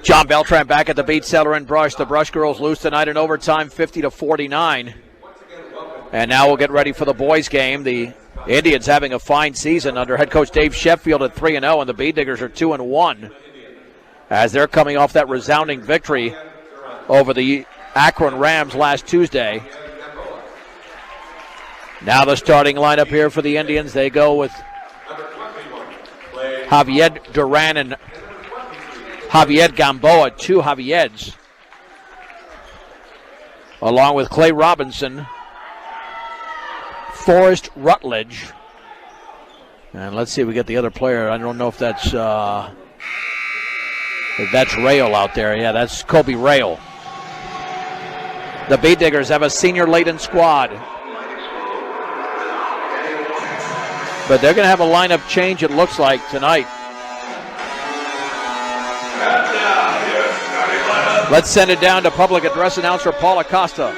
John Beltran back at the beat center in Brush. The Brush girls lose tonight in overtime, 50-49. And now we'll get ready for the boys' game. The Indians having a fine season under head coach Dave Sheffield at 3-0, and the Bee Diggers are 2-1 as they're coming off that resounding victory over the Akron Rams last Tuesday. Now the starting lineup here for the Indians. They go with Javier Duran and Javier Gamboa, two Javiers, along with Clay Robinson, Forrest Rutledge, and let's see if we get the other player. I don't know if that's Rail out there. Yeah, that's Kobe Rail. The Bee Diggers have a senior-laden squad, but they're going to have a lineup change, it looks like, tonight. Let's send it down to public address announcer Paul Acosta.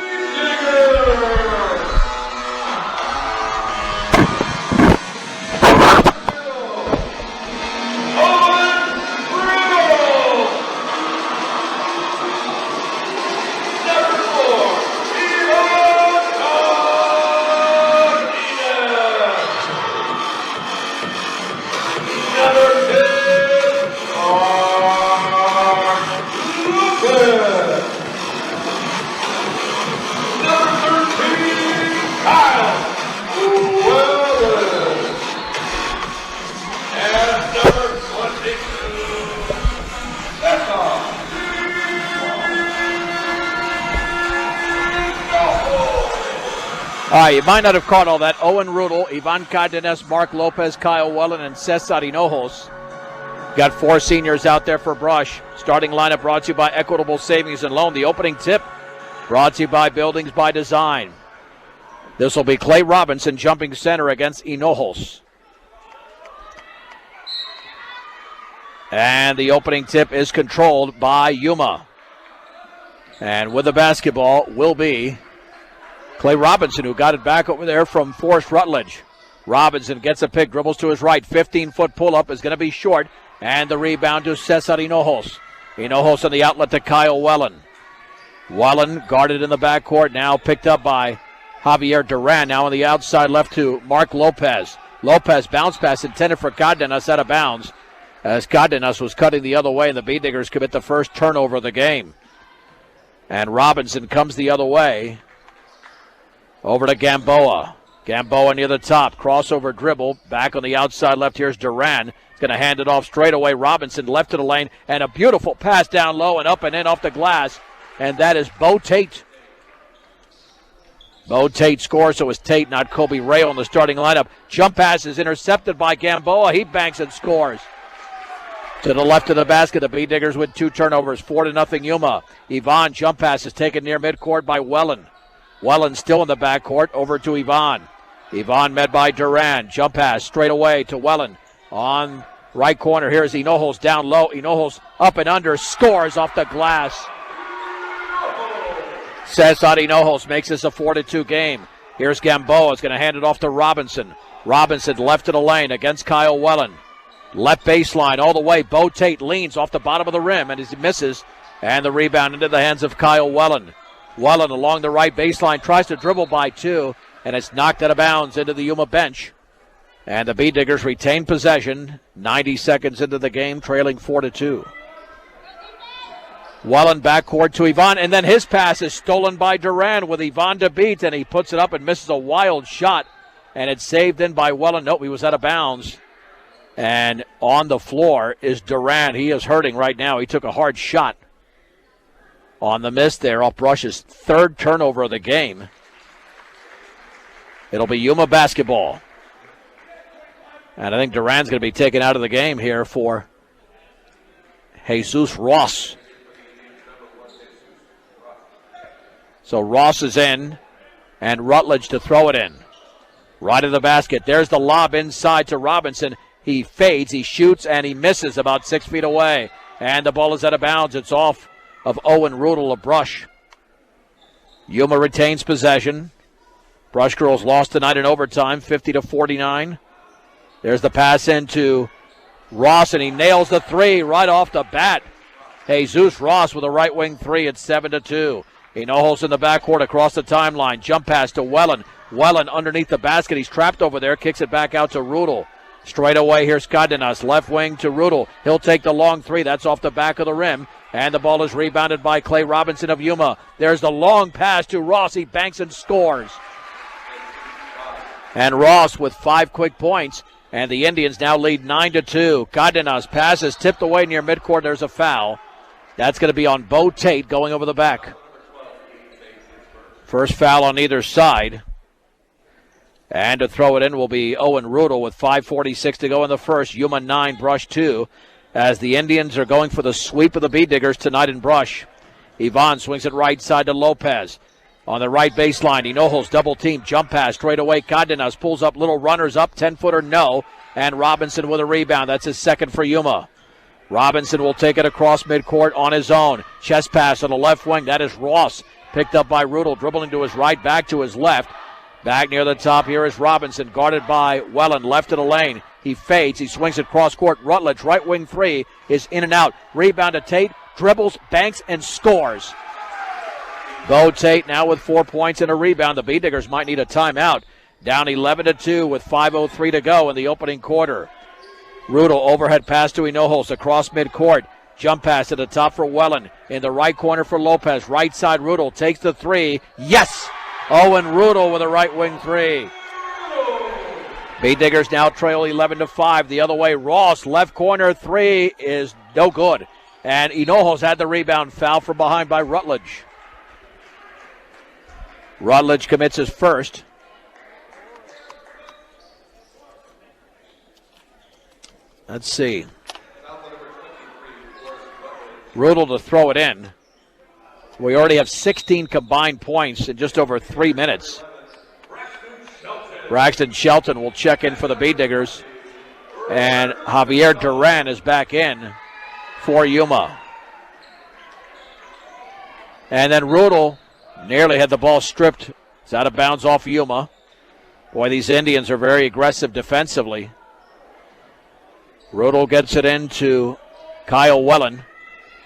All right, you might not have caught all that. Owen Rudel, Ivan Cardenas, Mark Lopez, Kyle Wellen, and Cesar Hinojos. Got four seniors out there for Brush. Starting lineup brought to you by Equitable Savings and Loan. The opening tip brought to you by Buildings by Design. This will be Clay Robinson jumping center against Hinojos. And the opening tip is controlled by Yuma. And with the basketball will be Clay Robinson, who got it back over there from Forrest Rutledge. Robinson gets a pick, dribbles to his right. 15-foot pull-up is going to be short. And the rebound to Cesar Hinojos. Hinojos on the outlet to Kyle Wellen. Wellen guarded in the backcourt, now picked up by Javier Duran. Now on the outside left to Mark Lopez. Lopez bounce pass intended for Cardenas out of bounds, as Cardenas was cutting the other way, and the Bee Diggers commit the first turnover of the game. And Robinson comes the other way. Over to Gamboa. Gamboa near the top. Crossover dribble. Back on the outside left. Here's Duran. He's going to hand it off straight away. Robinson left to the lane. And a beautiful pass down low and up and in off the glass. And that is Bo Tate. Bo Tate scores. So it's Tate, not Kobe Rail in the starting lineup. Jump pass is intercepted by Gamboa. He banks and scores. To the left of the basket, the Bee Diggers with two turnovers. 4-0 Yuma. Ivan jump pass is taken near midcourt by Wellen. Wellen still in the backcourt, over to Ivan. Ivan met by Duran. Jump pass straight away to Wellen. On right corner, here's Hinojos down low. Hinojos up and under, scores off the glass. Cesar Hinojos makes this a 4-2 game. Here's Gamboa, is going to hand it off to Robinson. Robinson left to the lane against Kyle Wellen. Left baseline all the way. Bo Tate leans off the bottom of the rim, and he misses. And the rebound into the hands of Kyle Wellen. Wellen along the right baseline tries to dribble by two, and it's knocked out of bounds into the Yuma bench. And the Bee Diggers retain possession. 90 seconds into the game, trailing 4-2. Wellen backcourt to Ivan, and then his pass is stolen by Duran with Ivan to beat, and he puts it up and misses a wild shot, and it's saved in by Wellen. Nope, he was out of bounds. And on the floor is Duran. He is hurting right now. He took a hard shot on the miss there off Brush's third turnover of the game. It'll be Yuma basketball. And I think Duran's going to be taken out of the game here for Jesus Ross. So Ross is in, and Rutledge to throw it in. Right of the basket. There's the lob inside to Robinson. He fades, he shoots, and he misses about 6 feet away. And the ball is out of bounds. It's off of Owen Rudel of Brush. Yuma retains possession. Brush girls lost tonight in overtime, 50-49. There's the pass into Ross, and he nails the three right off the bat. Jesus Ross with a right wing three. It's 7-2. Hinojos in the backcourt across the timeline. Jump pass to Wellen. Wellen underneath the basket. He's trapped over there. Kicks it back out to Rudel. Straight away, here's Cardenas. Left wing to Rudel. He'll take the long three. That's off the back of the rim. And the ball is rebounded by Clay Robinson of Yuma. There's the long pass to Ross. He banks and scores. And Ross with 5 quick points. And the Indians now lead 9-2. Cardenas passes tipped away near midcourt. There's a foul. That's going to be on Bo Tate going over the back. First foul on either side. And to throw it in will be Owen Rudel with 5:46 to go in the first. Yuma 9, Brush 2. As the Indians are going for the sweep of the Bee-Diggers tonight in Brush. Yvonne swings it right side to Lopez. On the right baseline, Hinojos double team. Jump pass straight away. Cardenas pulls up little runners up. 10-footer no. And Robinson with a rebound. That's his second for Yuma. Robinson will take it across midcourt on his own. Chest pass on the left wing. That is Ross. Picked up by Rudel. Dribbling to his right, back to his left. Back near the top here is Robinson, guarded by Wellen, left of the lane. He fades. He swings it cross court. Rutledge, right wing three, is in and out. Rebound to Tate. Dribbles, banks, and scores. Bo Tate now with 4 points and a rebound. The Bee-Diggers might need a timeout. Down 11-2 with 5:03 to go in the opening quarter. Rudel overhead pass to Hinojos across midcourt. Jump pass to the top for Wellen. In the right corner for Lopez. Right side, Rudel takes the three. Yes! Owen Rudel with a right wing three. Bee-Diggers now trail 11-5. The other way, Ross, left corner three is no good. And Hinojos had the rebound, foul from behind by Rutledge. Rutledge commits his first. Let's see. Rudel to throw it in. We already have 16 combined points in just over 3 minutes. Braxton Shelton will check in for the Bee-Diggers. And Javier Duran is back in for Yuma. And then Rudel nearly had the ball stripped. It's out of bounds off Yuma. Boy, these Indians are very aggressive defensively. Rudel gets it into Kyle Wellen.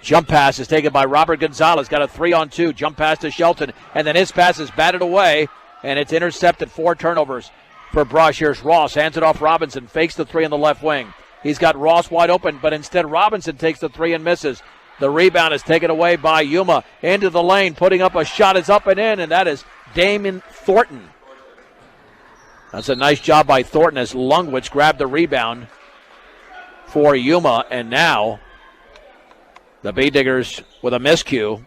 Jump pass is taken by Robert Gonzalez. Got a 3-on-2. Jump pass to Shelton. And then his pass is batted away. And it's intercepted. 4 turnovers for Brush. Here's Ross. Hands it off Robinson. Fakes the three in the left wing. He's got Ross wide open. But instead Robinson takes the three and misses. The rebound is taken away by Yuma. Into the lane. Putting up a shot is up and in. And that is Damon Thornton. That's a nice job by Thornton as Lungwitz grabbed the rebound for Yuma. And now the Bee-Diggers with a miscue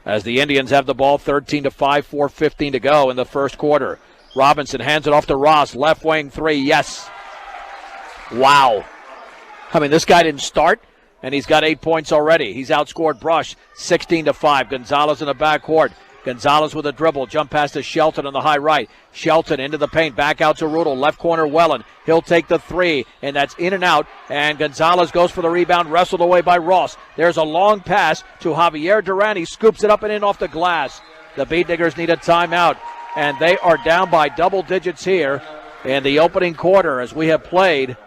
as the Indians have the ball 13-5, 4:15 to go in the first quarter. Robinson hands it off to Ross. Left wing three, yes. Wow. I mean, this guy didn't start, and he's got 8 points already. He's outscored Brush 16-5. Gonzalez in the backcourt. Gonzalez with a dribble. Jump pass to Shelton on the high right. Shelton into the paint. Back out to Rudel. Left corner, Wellen. He'll take the three, and that's in and out. And Gonzalez goes for the rebound, wrestled away by Ross. There's a long pass to Javier Duran. He scoops it up and in off the glass. The Bee-Diggers need a timeout, and they are down by double digits here in the opening quarter as we have played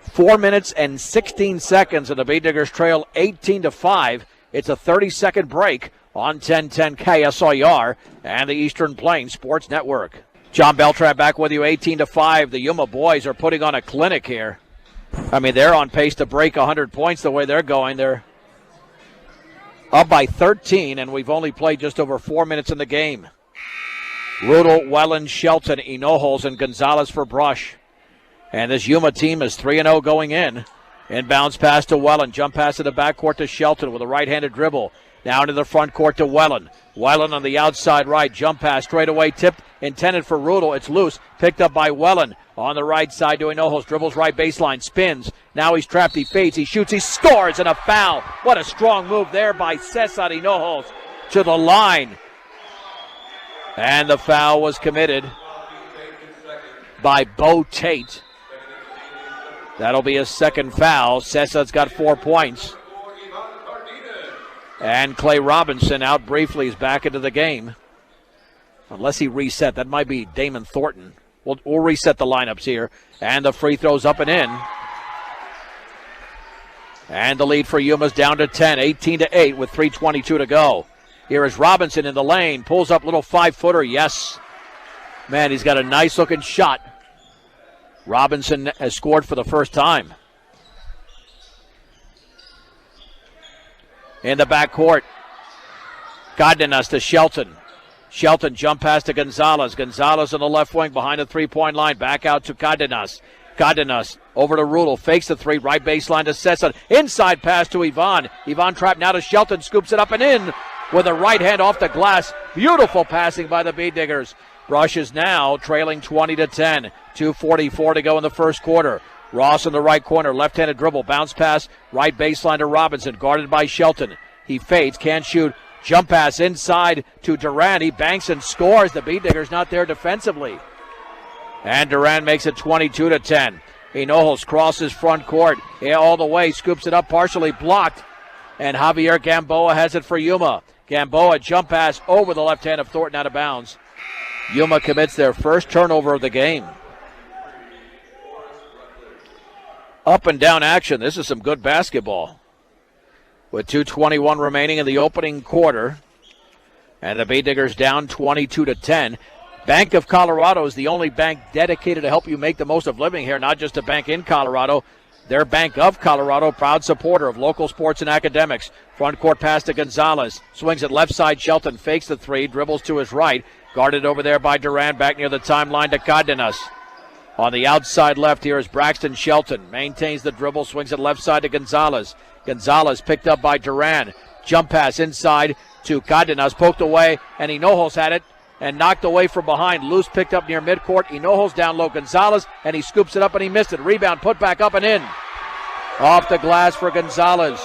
4 minutes and 16 seconds, and the Bee-Diggers trail 18-5. It's a 30-second break on 1010 KSIR and the Eastern Plains Sports Network. John Beltran back with you, 18-5. The Yuma boys are putting on a clinic here. I mean, they're on pace to break 100 points the way they're going. They're up by 13, and we've only played just over 4 minutes in the game. Rudel, Wellen, Shelton, Hinojos, and Gonzalez for Brush. And this Yuma team is 3-0 going in. Inbounds pass to Wellen. Jump pass to the backcourt to Shelton with a right-handed dribble. Now into the front court to Wellen. Wellen on the outside right. Jump pass straight away. Tipped. Intended for Rudel. It's loose. Picked up by Wellen. On the right side to Hinojos. Dribbles right baseline. Spins. Now he's trapped. He fades. He shoots. He scores. And a foul. What a strong move there by Cesar Hinojos to the line. And the foul was committed by Bo Tate. That'll be his second foul. Cesar's got 4 points. And Clay Robinson out briefly is back into the game. Unless he reset. That might be Damon Thornton. We'll reset the lineups here. And the free throw's up and in. And the lead for Yuma's down to 10, 18-8 with 3:22 to go. Here is Robinson in the lane, pulls up little 5-footer, yes. Man, he's got a nice-looking shot. Robinson has scored for the first time. In the backcourt, Cardenas to Shelton. Shelton jump pass to Gonzalez. Gonzalez on the left wing behind the three-point line. Back out to Cardenas. Cardenas over to Rudel. Fakes the three. Right baseline to Sessa. Inside pass to Ivan. Ivan trapped now to Shelton. Scoops it up and in with a right hand off the glass. Beautiful passing by the Bead Diggers. Brush is now trailing 20-10. 2:44 to go in the first quarter. Ross in the right corner. Left-handed dribble. Bounce pass. Right baseline to Robinson. Guarded by Shelton. He fades. Can't shoot. Jump pass inside to Durant. He banks and scores. The Bead Diggers not there defensively. And Durant makes it 22-10. Hinojos crosses front court. All the way. Scoops it up. Partially blocked. And Javier Gamboa has it for Yuma. Gamboa jump pass over the left hand of Thornton out of bounds. Yuma commits their first turnover of the game. Up and down action. This is some good basketball. With 2:21 remaining in the opening quarter. And the Bead Diggers down 22-10. Bank of Colorado is the only bank dedicated to help you make the most of living here, not just a bank in Colorado. They're Bank of Colorado, proud supporter of local sports and academics. Front court pass to Gonzalez. Swings it left side. Shelton fakes the three, dribbles to his right. Guarded over there by Durant, back near the timeline to Cardenas. On the outside left here is Braxton Shelton. Maintains the dribble, swings it left side to Gonzalez. Gonzalez picked up by Durant. Jump pass inside to Cardenas, poked away, and Hinojos had it and knocked away from behind. Loose picked up near midcourt. Hinojos down low. Gonzalez, and he scoops it up and he missed it. Rebound, put back up and in. Off the glass for Gonzalez.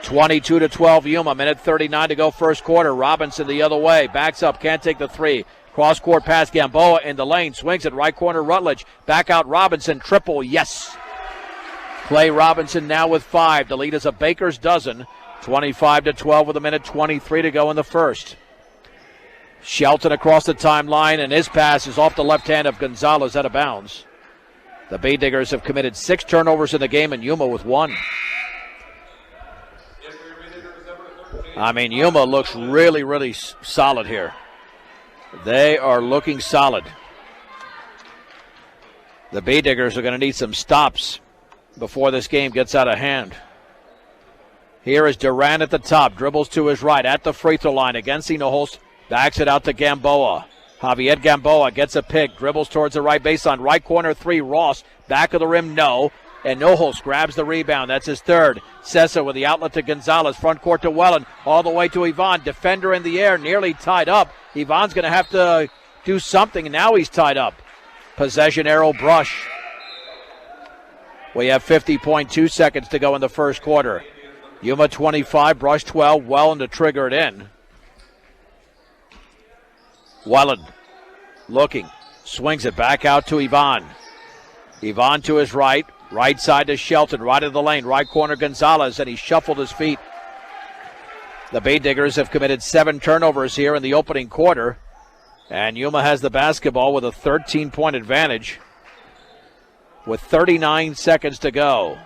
22-12 Yuma. Minute 39 to go first quarter. Robinson the other way. Backs up, can't take the three. Cross-court pass, Gamboa in the lane. Swings it right corner, Rutledge. Back out Robinson. Triple, yes. Clay Robinson now with 5. The lead is a baker's dozen. 25-12 with a minute 23 to go in the first. Shelton across the timeline, and his pass is off the left hand of Gonzalez out of bounds. The Bead Diggers have committed 6 turnovers in the game, and Yuma with 1. I mean, Yuma looks really, really solid here. They are looking solid. The Bead Diggers are going to need some stops before this game gets out of hand. Here is Durant at the top, dribbles to his right at the free throw line against Hinojos. Backs it out to Gamboa. Javier Gamboa gets a pick, dribbles towards the right baseline. Right corner three, Ross. Back of the rim, no. And Hinojos grabs the rebound. That's his third. Sessa with the outlet to Gonzalez. Front court to Wellen. All the way to Ivan. Defender in the air, nearly tied up. Ivan's going to have to do something, and now he's tied up. Possession arrow, Brush. We have 50.2 seconds to go in the first quarter. Yuma 25, Brush 12. Wellen to trigger it in. Wellen looking, swings it back out to Ivan. Ivan to his right, right side to Shelton, right of the lane, right corner Gonzalez, and he shuffled his feet. The Bead Diggers have committed 7 turnovers here in the opening quarter, and Yuma has the basketball with a 13-point advantage with 39 seconds to go.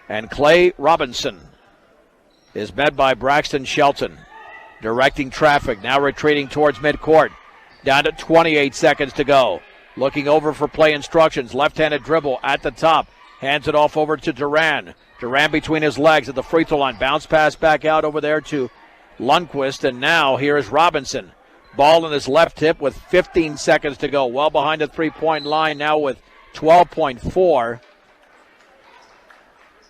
And Clay Robinson is met by Braxton Shelton. Directing traffic, now retreating towards midcourt. Down to 28 seconds to go. Looking over for play instructions. Left-handed dribble at the top. Hands it off over to Durant. Durant between his legs at the free throw line. Bounce pass back out over there to Lundquist. And now here is Robinson. Ball in his left hip with 15 seconds to go. Well behind the three-point line now with 12.4.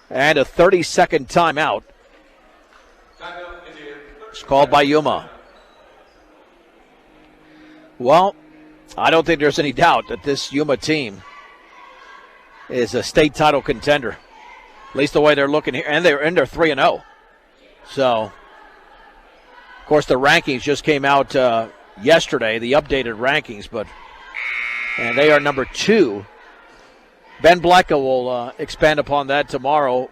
And a 30-second timeout. It's called by Yuma. Well, I don't think there's any doubt that this Yuma team is a state title contender. At least the way they're looking here. And they're 3-0. So, of course, the rankings just came out yesterday, the updated rankings, and they are number 2. Ben Blecka will expand upon that tomorrow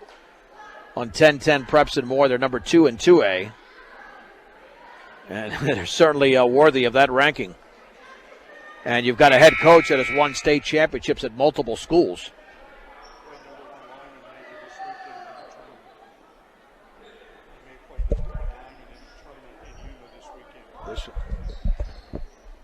on 10-10 Preps and more. They're number 2 in 2A. And they're certainly worthy of that ranking. And you've got a head coach that has won state championships at multiple schools. Diggers.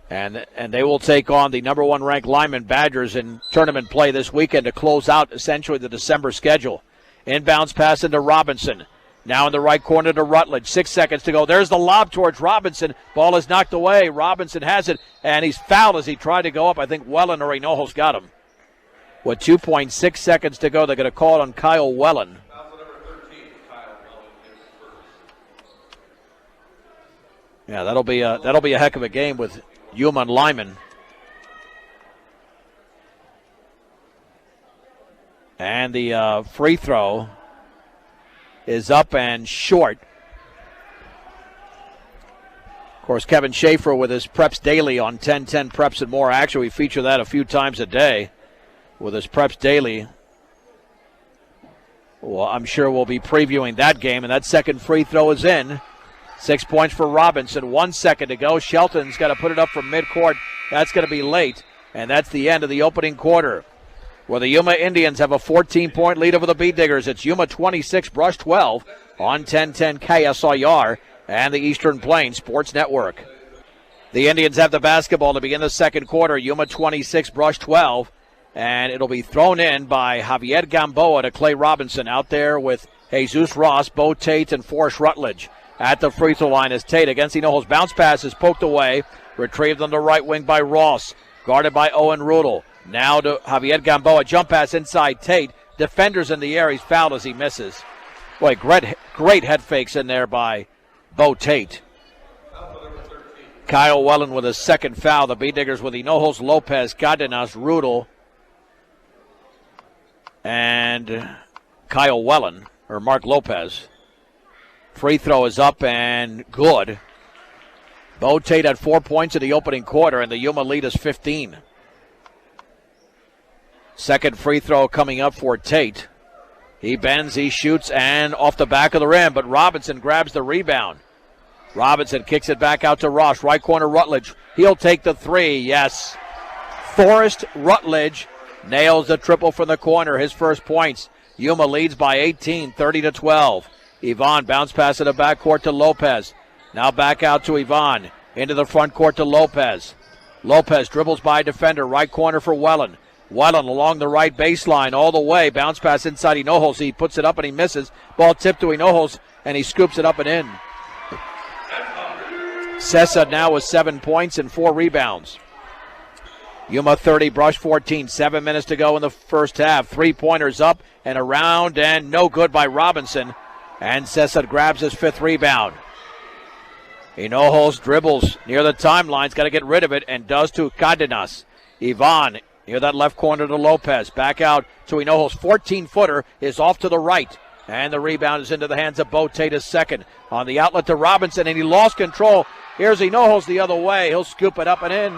And they will take on the number 1 ranked Lyman Badgers in tournament play this weekend to close out essentially the December schedule. Inbounds pass into Robinson. Now in the right corner to Rutledge. 6 seconds to go. There's the lob towards Robinson. Ball is knocked away. Robinson has it, and he's fouled as he tried to go up. I think Wellen or Hinojos got him. With 2.6 seconds to go, they're going to call it on Kyle Wellen. Yeah, that'll be a heck of a game with Yuma and Lyman. And the free throw is up and short. Of course, Kevin Schaefer with his Preps Daily on 10-10 Preps and More. Actually, we feature that a few times a day with his Preps Daily. Well, I'm sure we'll be previewing that game, and that second free throw is in. 6 points for Robinson. 1 second to go. Shelton's got to put it up from midcourt. That's going to be late, and that's the end of the opening quarter, where the Yuma Indians have a 14-point lead over the Beat Diggers. It's Yuma 26, Brush 12 on 1010 KSIR and the Eastern Plains Sports Network. The Indians have the basketball to begin the second quarter. Yuma 26, Brush 12, and it'll be thrown in by Javier Gamboa to Clay Robinson out there with Jesus Ross, Bo Tate, and Forrest Rutledge. At the free throw line is Tate against Hinojos. Bounce pass is poked away, retrieved on the right wing by Ross, guarded by Owen Rudel. Now to Javier Gamboa, jump pass inside Tate. Defenders in the air, he's fouled as he misses. Boy, great head fakes in there by Bo Tate. Kyle Wellen with his second foul. The Beat Diggers with Hinojos, Lopez, Cardenas, Rudel, and Kyle Wellen, or Mark Lopez. Free throw is up and good. Bo Tate had 4 points in the opening quarter, and the Yuma lead is 15. Second free throw coming up for Tate. He bends, he shoots, and off the back of the rim, but Robinson grabs the rebound. Robinson kicks it back out to Ross. Right corner, Rutledge. He'll take the three. Yes. Forrest Rutledge nails the triple from the corner. His first points. Yuma leads by 18, 30-12. Yvonne bounce pass in the backcourt to Lopez. Now back out to Yvonne. Into the front court to Lopez. Lopez dribbles by a defender. Right corner for Wellen. Wellen along the right baseline all the way. Bounce pass inside Hinojos. He puts it up and he misses. Ball tipped to Hinojos and he scoops it up and in. Sessa now with 7 points and 4 rebounds. Yuma 30, Brush 14. 7 minutes to go in the first half. 3-pointers up and around and no good by Robinson. And Sessa grabs his 5th rebound. Hinojos dribbles near the timeline. He's got to get rid of it and does to Cardenas. Yvonne near that left corner to Lopez. Back out to Hinojos. 14-footer is off to the right. And the rebound is into the hands of Bo Tate, his second. On the outlet to Robinson, and he lost control. Here's Hinojos the other way. He'll scoop it up and in.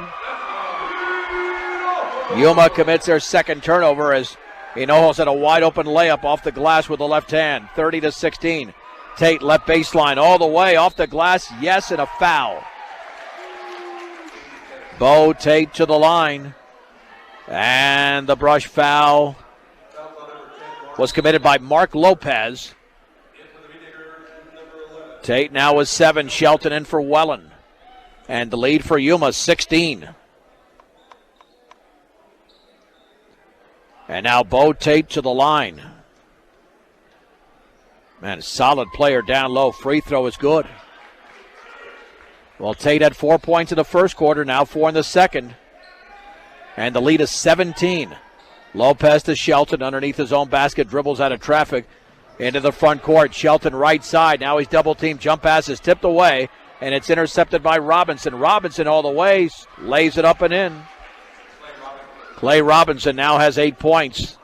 Yuma commits their second turnover as Hinojos had a wide-open layup off the glass with the left hand. 30-16. Tate left baseline all the way off the glass. Yes, and a foul. Bo Tate to the line. And the Brush foul was committed by Mark Lopez. Tate now with 7. Shelton in for Wellen. And the lead for Yuma, 16. And now Bo Tate to the line. Man, solid player down low. Free throw is good. Well, Tate had 4 points in the first quarter, now 4 in the second. And the lead is 17. Lopez to Shelton underneath his own basket, dribbles out of traffic into the front court. Shelton right side. Now he's double teamed. Jump pass is tipped away, and it's intercepted by Robinson. Robinson all the way, lays it up and in. Clay Robinson now has 8 points.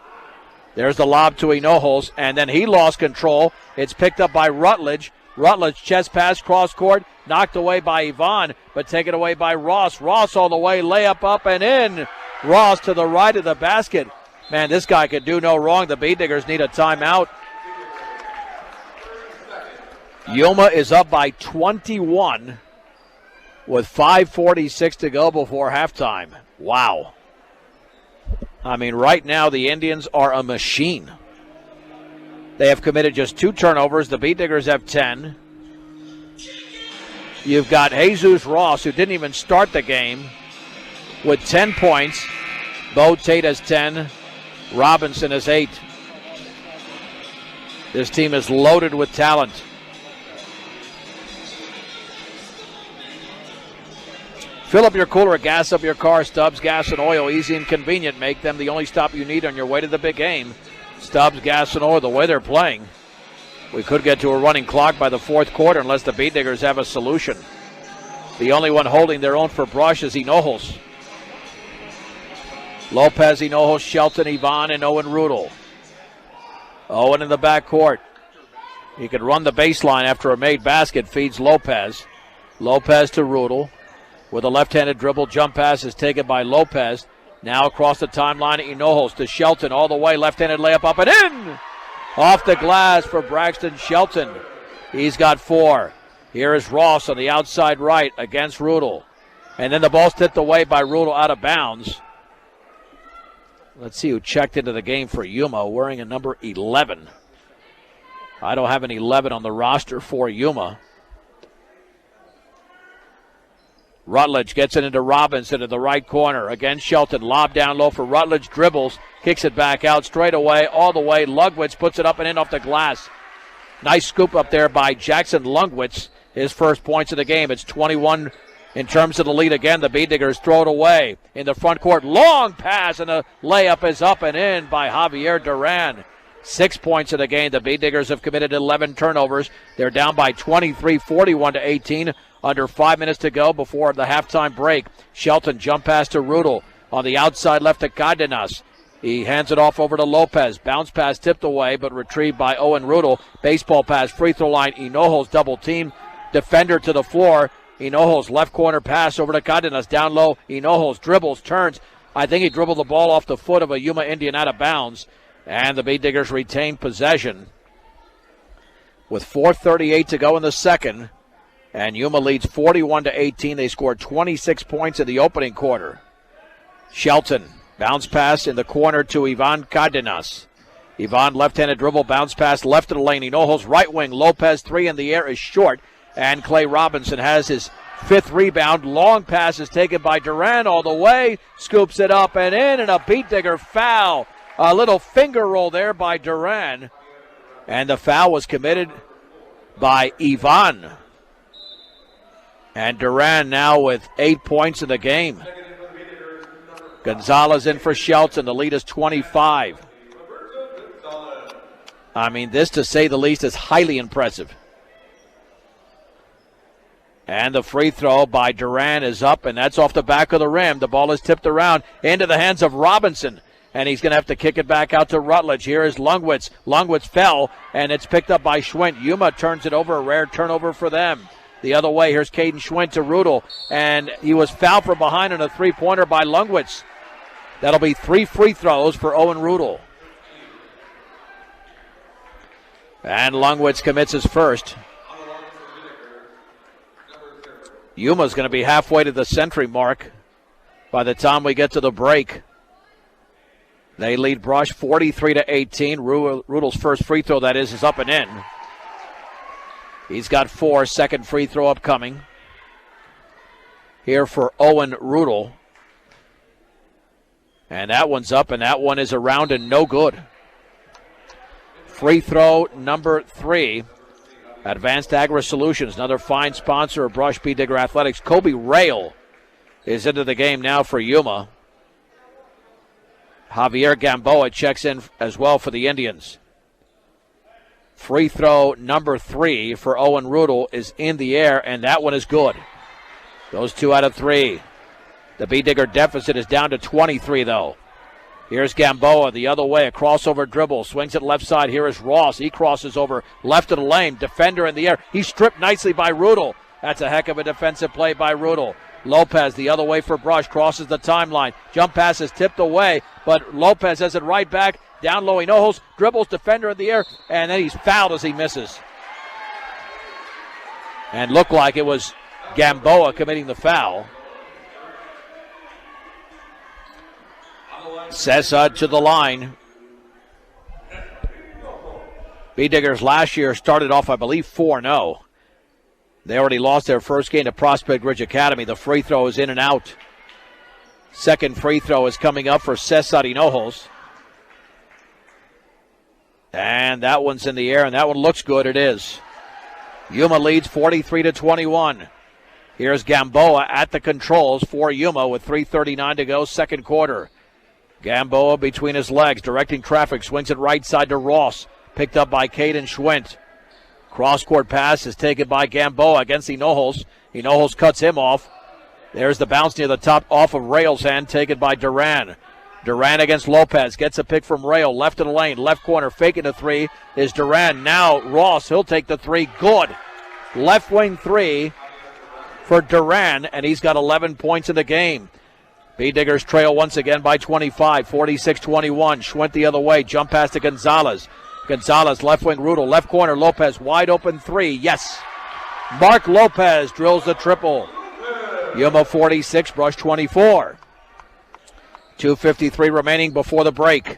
There's the lob to Hinojos, and then he lost control. It's picked up by Rutledge. Rutledge chest pass cross court, knocked away by Yvonne, but taken away by Ross. Ross all the way, layup up and in. Ross to the right of the basket. Man, this guy could do no wrong. The Beat Diggers need a timeout. Yuma is up by 21 with 5:46 to go before halftime. Wow. I mean, right now the Indians are a machine. They have committed just 2 turnovers. The Beat Diggers have 10. You've got Jesus Ross, who didn't even start the game, with 10 points. Bo Tate has 10. Robinson has 8. This team is loaded with talent. Fill up your cooler, gas up your car. Stubbs Gas and Oil, easy and convenient. Make them the only stop you need on your way to the big game. Stubbs Gas and Oil, the way they're playing, we could get to a running clock by the fourth quarter unless the Beat Diggers have a solution. The only one holding their own for brush is Hinojos. Lopez, Hinojos, Shelton, Yvonne, and Owen Rudel. Owen in the backcourt. He could run the baseline after a made basket. Feeds Lopez. Lopez to Rudel. With a left-handed dribble, jump pass is taken by Lopez. Now across the timeline, Hinojos to Shelton all the way. Left-handed layup up and in! Off the glass for Braxton Shelton. He's got 4. Here is Ross on the outside right against Rudel. And then the ball's tipped away by Rudel out of bounds. Let's see who checked into the game for Yuma, wearing a number 11. I don't have an 11 on the roster for Yuma. Rutledge gets it into Robinson in the right corner. Again, Shelton, lob down low for Rutledge, dribbles, kicks it back out straight away, all the way. Lungwitz puts it up and in off the glass. Nice scoop up there by Jackson Lungwitz. His first points of the game. It's 21 in terms of the lead again. The Beat Diggers throw it away in the front court. Long pass, and the layup is up and in by Javier Duran. 6 points of the game. The Beat Diggers have committed 11 turnovers. They're down by 23, 41-18. Under 5 minutes to go before the halftime break. Shelton jump pass to Rudel. On the outside left to Cardenas. He hands it off over to Lopez. Bounce pass tipped away, but retrieved by Owen Rudel. Baseball pass, free throw line. Hinojos double team. Defender to the floor. Hinojos left corner pass over to Cardenas. Down low. Hinojos dribbles, turns. I think he dribbled the ball off the foot of a Yuma Indian out of bounds. And the Beat Diggers retain possession. With 4:38 to go in the second. And Yuma leads 41-18. They scored 26 points in the opening quarter. Shelton, bounce pass in the corner to Ivan Cardenas. Ivan left-handed dribble, bounce pass left of the lane. Hinojos right wing. Lopez 3 in the air is short. And Clay Robinson has his 5th rebound. Long pass is taken by Duran all the way. Scoops it up and in, and a Beat Digger foul. A little finger roll there by Duran. And the foul was committed by Ivan. And Duran now with 8 points in the game. Gonzalez in for Shelton. The lead is 25. I mean, this, to say the least, is highly impressive. And the free throw by Duran is up, and that's off the back of the rim. The ball is tipped around into the hands of Robinson. And he's going to have to kick it back out to Rutledge. Here is Lungwitz. Lungwitz fell, and it's picked up by Schwint. Yuma turns it over, a rare turnover for them. The other way, here's Caden Schwint to Rudel, and he was fouled from behind on a three-pointer by Lungwitz. That'll be 3 free throws for Owen Rudel. And Lungwitz commits his first. Yuma's going to be halfway to the century mark by the time we get to the break. They lead Brush 43-18. Rudel's first free throw, that is up and in. He's got 4. Second free throw upcoming. Here for Owen Rudel. And that one's up, and that one is around and no good. Free throw number 3. Advanced Agri Solutions, another fine sponsor of Brush Beat Digger Athletics. Kobe Rail is into the game now for Yuma. Javier Gamboa checks in as well for the Indians. Free throw number 3 for Owen Rudel is in the air, and that one is good. Those 2 out of 3. The Beat Digger deficit is down to 23, though. Here's Gamboa the other way, a crossover dribble, swings it left side. Here is Ross. He crosses over left of the lane, defender in the air. He's stripped nicely by Rudel. That's a heck of a defensive play by Rudel. Lopez the other way for Brush, crosses the timeline. Jump pass is tipped away, but Lopez has it right back. Down low, Hinojos, dribbles, defender in the air, and then he's fouled as he misses. And looked like it was Gamboa committing the foul. Sessa to the line. Beat Diggers last year started off, I believe, 4-0. They already lost their first game to Prospect Ridge Academy. The free throw is in and out. Second free throw is coming up for Cesar Hinojos. And that one's in the air, and that one looks good. It is. Yuma leads 43-21. Here's Gamboa at the controls for Yuma with 3:39 to go, second quarter. Gamboa between his legs, directing traffic, swings it right side to Ross. Picked up by Caden Schwint. Cross-court pass is taken by Gamboa against Hinojos. Hinojos cuts him off. There's the bounce near the top off of Rail's hand, taken by Duran. Duran against Lopez, gets a pick from Rail, left of the lane, left corner, faking the three is Duran. Now Ross, he'll take the three, good. Left wing three for Duran, and he's got 11 points in the game. B-Diggers trail once again by 25, 46-21. Schwint the other way, jump pass to Gonzalez. Gonzalez, left wing Rudel, left corner, Lopez, wide open three, yes. Mark Lopez drills the triple. Yuma 46, Brush 24. 2:53 remaining before the break.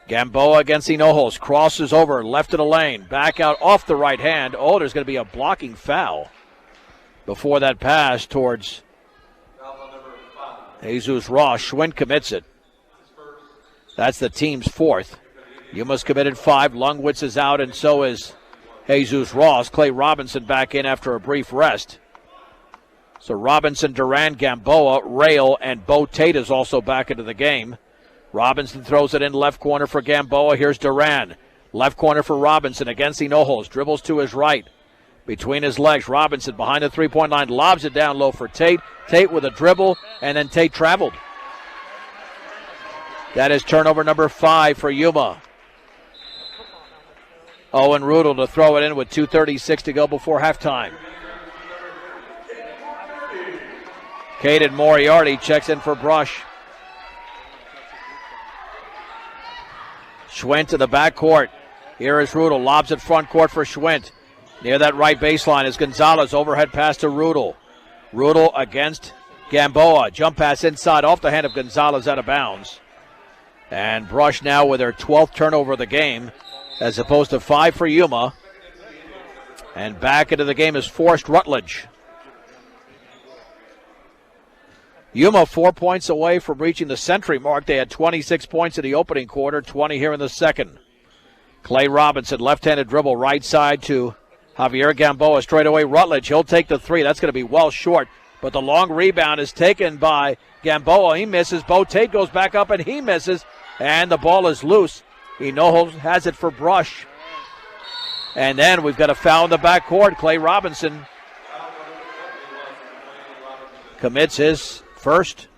Gamboa against Hinojos, crosses over, left of the lane, back out off the right hand. Oh, there's going to be a blocking foul before that pass towards Jesus Ross. Schwinn commits it. That's the team's fourth. Yuma's committed 5. Lungwitz is out, and so is Jesus Ross. Clay Robinson back in after a brief rest. So Robinson, Duran, Gamboa, Rail, and Bo Tate is also back into the game. Robinson throws it in left corner for Gamboa. Here's Duran. Left corner for Robinson against Hinojos. Dribbles to his right. Between his legs, Robinson behind the three-point line. Lobs it down low for Tate. Tate with a dribble, and then Tate traveled. That is turnover number 5 for Yuma. Owen Rudel to throw it in with 2:36 to go before halftime. Caden Moriarty checks in for Brush. Schwint to the backcourt. Here is Rudel. Lobs at front court for Schwint. Near that right baseline is Gonzalez. Overhead pass to Rudel. Rudel against Gamboa. Jump pass inside off the hand of Gonzalez, out of bounds. And Brush now with their 12th turnover of the game, as opposed to 5 for Yuma. And back into the game is Forrest Rutledge. Yuma 4 points away from reaching the century mark. They had 26 points in the opening quarter, 20 here in the second. Clay Robinson, left-handed dribble, right side to Javier Gamboa. Straight away, Rutledge. He'll take the three. That's going to be well short. But the long rebound is taken by Gamboa. He misses. Bo Tate goes back up, and he misses. And the ball is loose. Hinojos has it for Brush. And then we've got a foul in the backcourt. Clay Robinson commits his first.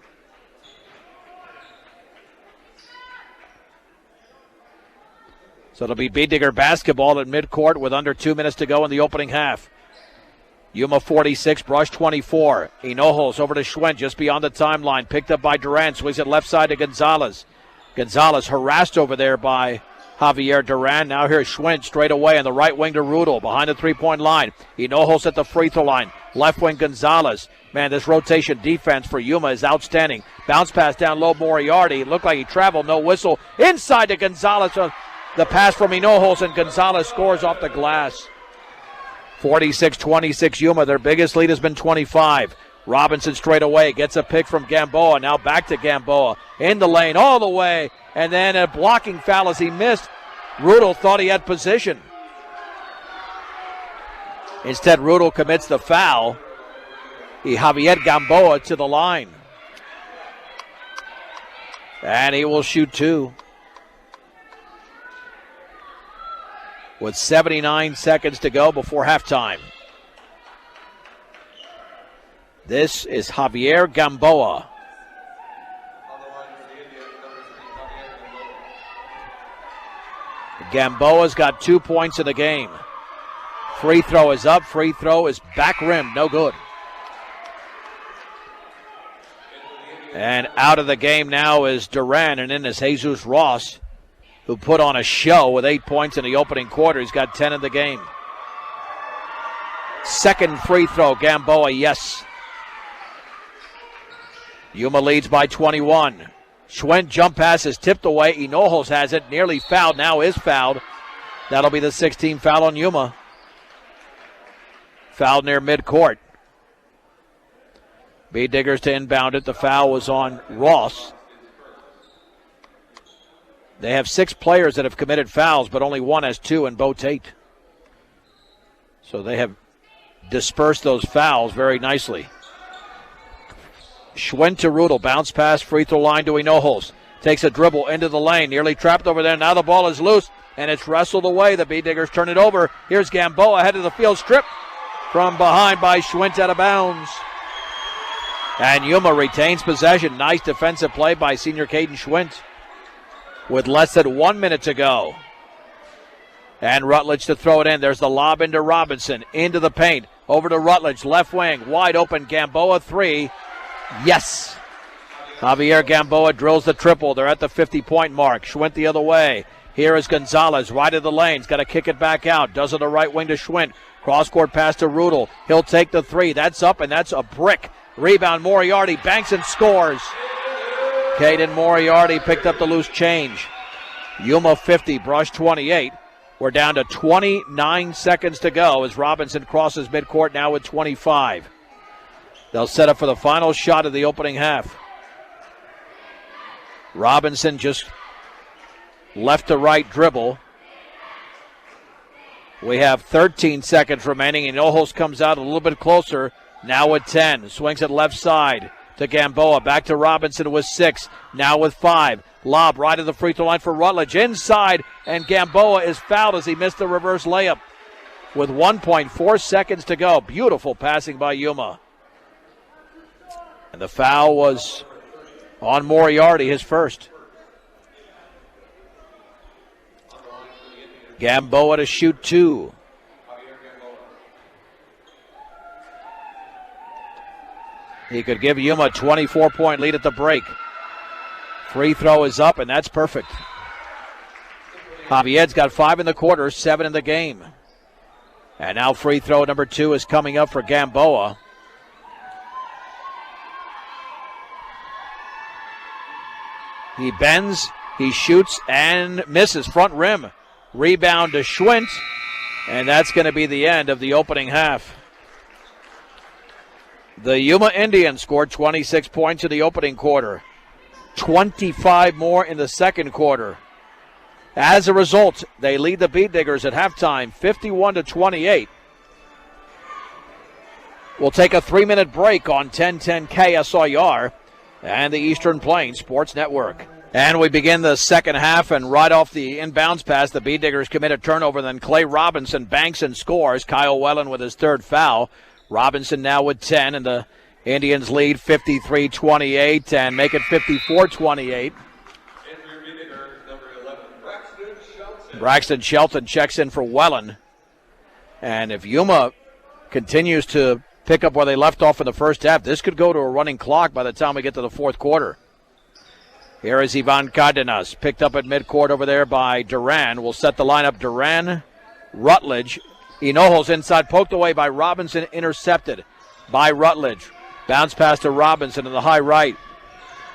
So it'll be B-Digger basketball at midcourt with under 2 minutes to go in the opening half. Yuma 46, Brush 24. Hinojos over to Schwinn just beyond the timeline. Picked up by Duran. Swings it left side to Gonzalez. Gonzalez harassed over there by Javier Duran. Now here's Schwinn straight away on the right wing to Rudel behind the three-point line. Hinojos at the free throw line. Left wing Gonzalez. Man, this rotation defense for Yuma is outstanding. Bounce pass down low, Moriarty. It looked like he traveled, no whistle. Inside to Gonzalez. The pass from Hinojos, and Gonzalez scores off the glass. 46-26 Yuma. Their biggest lead has been 25. Robinson straight away gets a pick from Gamboa. Now back to Gamboa. In the lane all the way. And then a blocking foul as he missed. Rudel thought he had position. Instead, Rudel commits the foul. Javier Gamboa to the line. And he will shoot 2. With 79 seconds to go before halftime. This is Javier Gamboa. Gamboa's got 2 points in the game. Free throw is up. Free throw is back rim. No good. And out of the game now is Duran, and in is Jesus Ross, who put on a show with 8 points in the opening quarter. He's got 10 in the game. Second free throw, Gamboa, yes. Yuma leads by 21. Schwinn jump pass is tipped away. Hinojos has it, nearly fouled, now is fouled. That'll be the 16th foul on Yuma. Foul near midcourt. Bee Diggers to inbound it. The foul was on Ross. They have 6 players that have committed fouls, but only one has 2 in Bo Tate. So they have dispersed those fouls very nicely. Schwinn to Rudel. Bounce pass, free throw line to Enoholz. Takes a dribble into the lane. Nearly trapped over there. Now the ball is loose, and it's wrestled away. The Bee Diggers turn it over. Here's Gamboa ahead of the field. Strip from behind by Schwinn, out of bounds. And Yuma retains possession. Nice defensive play by senior Caden Schwinn with less than 1 minute to go. And Rutledge to throw it in. There's the lob into Robinson. Into the paint. Over to Rutledge. Left wing. Wide open. Gamboa 3. Yes. Javier Gamboa drills the triple. They're at the 50-point mark. Schwinn the other way. Here is Gonzalez. Right of the lane. He's got to kick it back out. Does it the right wing to Schwinn. Cross-court pass to Rudel. He'll take the 3. That's up, and that's a brick. Rebound. Moriarty banks and scores. Caden Moriarty picked up the loose change. Yuma 50, Brush 28. We're down to 29 seconds to go as Robinson crosses midcourt now with 25. They'll set up for the final shot of the opening half. Robinson just left to right dribble. We have 13 seconds remaining, and Enoholz comes out a little bit closer. Now with 10. Swings it left side to Gamboa. Back to Robinson with 6. Now with 5. Lob right at the free throw line for Rutledge. Inside, and Gamboa is fouled as he missed the reverse layup. With 1.4 seconds to go. Beautiful passing by Yuma. And the foul was on Moriarty, his first. Gamboa to shoot 2. He could give Yuma a 24-point lead at the break. Free throw is up, and that's perfect. Javier's got 5 in the quarter, 7 in the game. And now free throw number 2 is coming up for Gamboa. He bends, he shoots, and misses. Front rim. Rebound to Schwinn. And that's going to be the end of the opening half. The Yuma Indians scored 26 points in the opening quarter. 25 more in the second quarter. As a result, they lead the Bee Diggers at halftime, 51-28. We'll take a 3-minute break on 1010 KSIR and the Eastern Plains Sports Network. And we begin the second half, and right off the inbounds pass, the Bee Diggers commit a turnover. Then Clay Robinson banks and scores. Kyle Wellen with his third foul. Robinson now with 10, and the Indians lead 53-28 and make it 54-28. Braxton Shelton checks in for Wellen. And if Yuma continues to pick up where they left off in the first half, this could go to a running clock by the time we get to the fourth quarter. Here is Ivan Cardenas, picked up at midcourt over there by Duran. We'll set the lineup. Duran, Rutledge. Enoholz inside, poked away by Robinson, intercepted by Rutledge. Bounce pass to Robinson in the high right.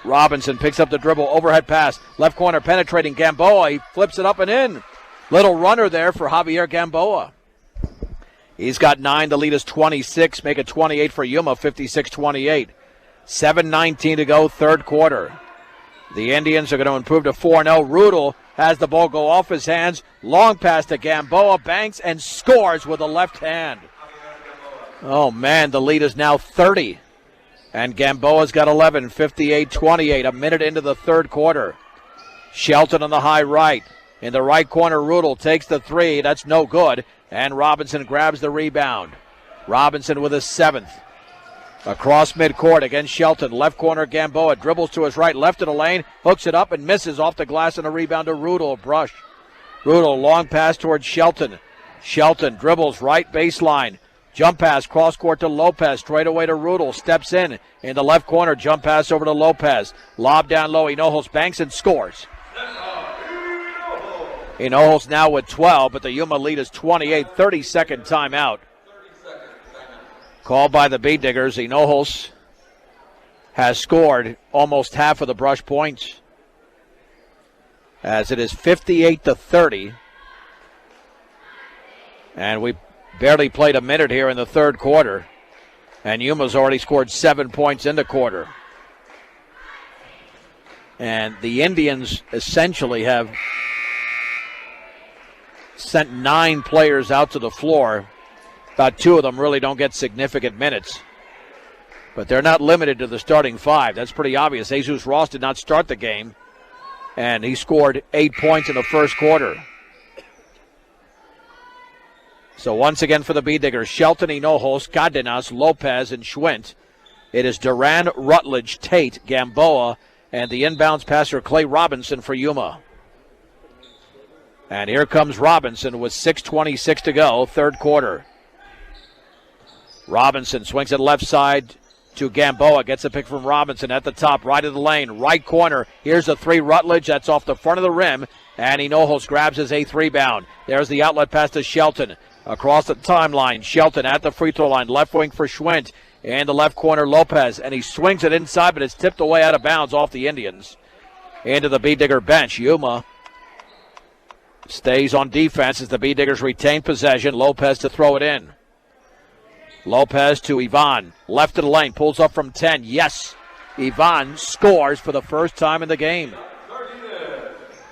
Robinson picks up the dribble, overhead pass, left corner penetrating Gamboa. He flips it up and in. Little runner there for Javier Gamboa. He's got 9. The lead is 26. Make it 28 for Yuma, 56-28. 7:19 to go, third quarter. The Indians are going to improve to 4-0. Rudel has the ball go off his hands. Long pass to Gamboa, banks and scores with the left hand. Oh, man, the lead is now 30. And Gamboa's got 11, 58-28, a minute into the third quarter. Shelton on the high right. In the right corner, Rudel takes the 3. That's no good. And Robinson grabs the rebound. Robinson with his 7th. Across midcourt against Shelton. Left corner, Gamboa dribbles to his right, left of the lane, hooks it up and misses off the glass, and a rebound to Rudel. Brush. Rudel, long pass towards Shelton. Shelton dribbles right baseline. Jump pass, cross court to Lopez. Straight away to Rudel. Steps in the left corner. Jump pass over to Lopez. Lob down low. Enoholz banks and scores. Enoholz now with 12, but the Yuma lead is 28. 30-second timeout. Called by the Bee Diggers. Enoholz has scored almost half of the Brush points, as it is 58-30. And we barely played a minute here in the third quarter. And Yuma's already scored 7 points in the quarter. And the Indians essentially have sent 9 players out to the floor. About 2 of them really don't get significant minutes. But they're not limited to the starting 5. That's pretty obvious. Jesus Ross did not start the game, and he scored 8 points in the first quarter. So once again for the B-Diggers, Shelton, Hinojos, Cardenas, Lopez, and Schwint. It is Duran, Rutledge, Tate, Gamboa, and the inbounds passer Clay Robinson for Yuma. And here comes Robinson with 6:26 to go, third quarter. Robinson swings it left side to Gamboa, gets a pick from Robinson at the top, right of the lane, right corner. Here's a 3, Rutledge, that's off the front of the rim, and Hinojos grabs his 8th rebound. There's the outlet pass to Shelton. Across the timeline, Shelton at the free throw line, left wing for Schwint, and the left corner Lopez, and he swings it inside, but it's tipped away out of bounds off the Indians. Into the B-Digger bench, Yuma stays on defense as the B-Diggers retain possession. Lopez to throw it in. Lopez to Ivan, left of the lane, pulls up from 10. Yes, Ivan scores for the first time in the game.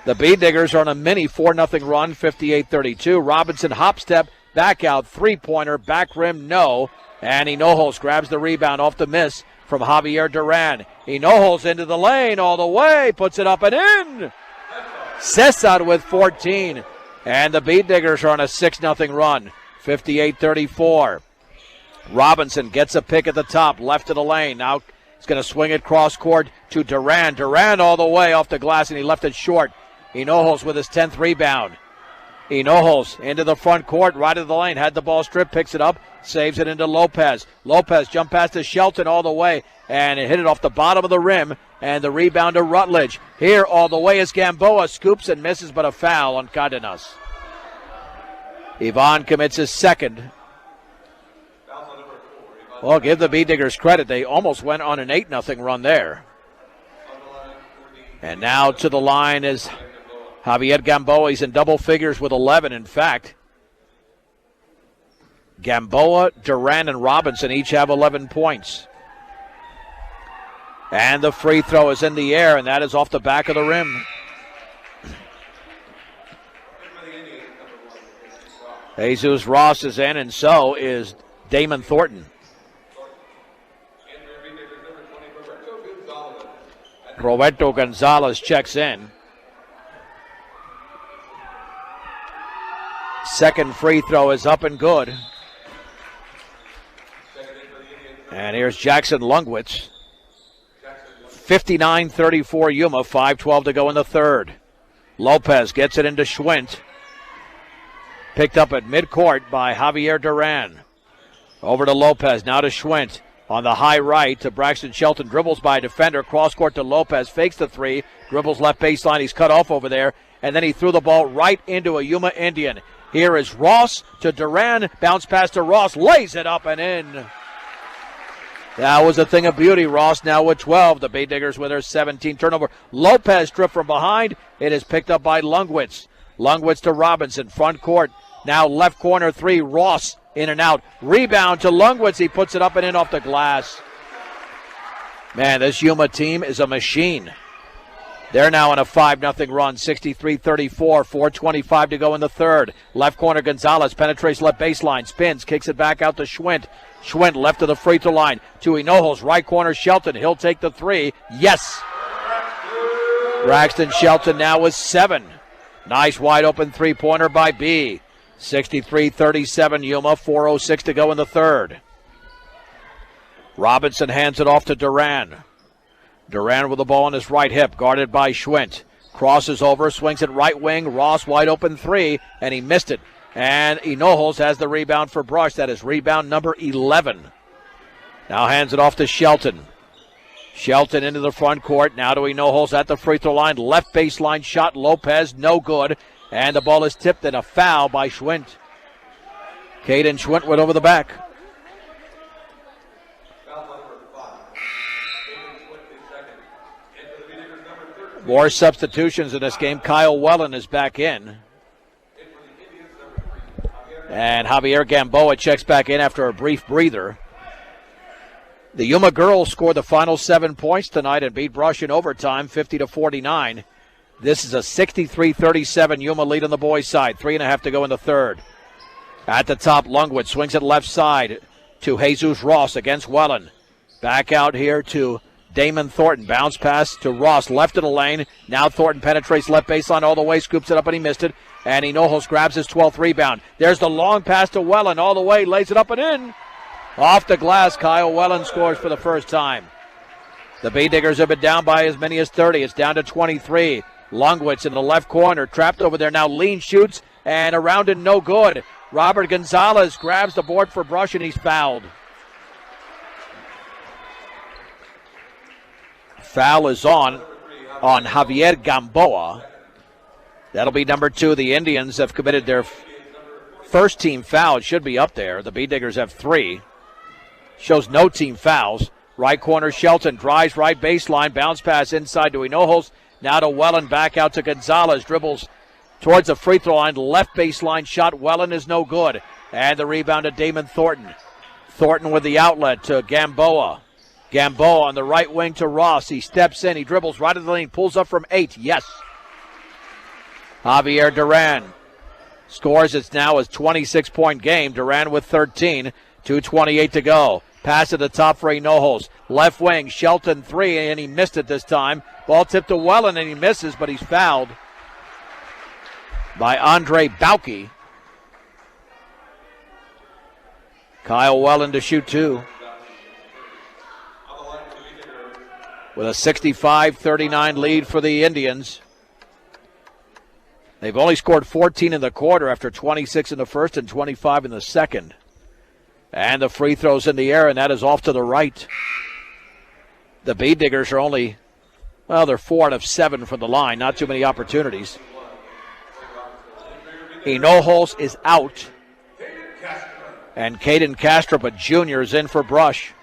The B-Diggers are on a mini 4-0 run, 58-32. Robinson hop step, back out, three-pointer, back rim, no. And Hinojos grabs the rebound off the miss from Javier Duran. Hinojos into the lane all the way, puts it up and in. Cesar with 14. And the B-Diggers are on a 6-0 run, 58-34. Robinson gets a pick at the top, left of the lane. Now he's going to swing it cross court to Duran. Duran all the way off the glass, and he left it short. Hinojos with his 10th rebound. Hinojos into the front court, right of the lane. Had the ball stripped, picks it up, saves it into Lopez. Lopez jump pass to Shelton all the way, and it hit it off the bottom of the rim, and the rebound to Rutledge. Here all the way is Gamboa, scoops and misses, but a foul on Cardenas. Ivan commits his second. Well, give the B-Diggers credit. They almost went on an 8-0 run there. And now to the line is Javier Gamboa. He's in double figures with 11, in fact. Gamboa, Duran, and Robinson each have 11 points. And the free throw is in the air, and that is off the back of the rim. Jesus Ross is in, and so is Damon Thornton. Roberto Gonzalez checks in. Second free throw is up and good. And here's Jackson Lungwitz. 59-34 Yuma, 5:12 to go in the third. Lopez gets it into Schwint. Picked up at midcourt by Javier Duran. Over to Lopez, now to Schwint. On the high right to Braxton Shelton, dribbles by a defender, cross court to Lopez, fakes the three, dribbles left baseline, he's cut off over there, and then he threw the ball right into a Yuma Indian. Here is Ross to Duran, bounce pass to Ross, lays it up and in. That was a thing of beauty. Ross now with 12, the B-Diggers with their 17 turnover. Lopez stripped from behind, it is picked up by Lungwitz. Lungwitz to Robinson, front court, now left corner three, Ross. In and out. Rebound to Lungwitz. He puts it up and in off the glass. Man, this Yuma team is a machine. They're now on a 5-0 run, 63-34, 4:25 to go in the third. Left corner Gonzalez penetrates left baseline, spins, kicks it back out to Schwint. Schwint left of the free throw line to Hinojos, right corner Shelton. He'll take the three. Yes! Braxton Shelton now with 7. Nice wide open three-pointer by B. 63-37 Yuma, 4:06 to go in the third. Robinson hands it off to Duran. Duran with the ball on his right hip, guarded by Schwint. Crosses over, swings it right wing. Ross wide open three, and he missed it. And Hinojos has the rebound for Brush. That is rebound number 11. Now hands it off to Shelton. Shelton into the front court. Now to Hinojos at the free throw line. Left baseline shot, Lopez, no good. And the ball is tipped and a foul by Schwint. Caden Schwint went over the back. More substitutions in this game. Kyle Wellen is back in. And Javier Gamboa checks back in after a brief breather. The Yuma girls scored the final 7 points tonight and beat Brush in overtime, 50-49. This is a 63-37 Yuma lead on the boys' side. 3.5 to go in the third. At the top, Lungwood swings it left side to Jesus Ross against Welland. Back out here to Damon Thornton. Bounce pass to Ross, left of the lane. Now Thornton penetrates left baseline all the way, scoops it up, and he missed it. And Hinojos grabs his 12th rebound. There's the long pass to Welland all the way, lays it up and in. Off the glass, Kyle Welland scores for the first time. The B-Diggers have been down by as many as 30. It's down to 23. Lungwitz in the left corner, trapped over there now. Lean shoots, and around and no good. Robert Gonzalez grabs the board for Brush, and he's fouled. Foul is on Javier Gamboa. That'll be number 2. The Indians have committed their first team foul. It should be up there. The B-Diggers have 3. Shows no team fouls. Right corner, Shelton drives right baseline. Bounce pass inside to Hinojos. Now to Welland, back out to Gonzalez. Dribbles towards the free throw line. Left baseline shot. Welland is no good. And the rebound to Damon Thornton. Thornton with the outlet to Gamboa. Gamboa on the right wing to Ross. He steps in. He dribbles right at the lane. Pulls up from 8. Yes. Javier Duran scores. It's now a 26-point game. Duran with 13. 2:28 to go. Pass to the top for Hinojos. Left wing, Shelton 3, and he missed it this time. Ball tipped to Welland, and he misses, but he's fouled by Andre Bauke. Kyle Welland to shoot 2. With a 65-39 lead for the Indians. They've only scored 14 in the quarter after 26 in the first and 25 in the second. And the free throw's in the air, and that is off to the right. The B-Diggers are only, they're 4 out of 7 from the line. Not too many opportunities. Hinojos is out. And Caden Castrop, a junior, is in for Brush.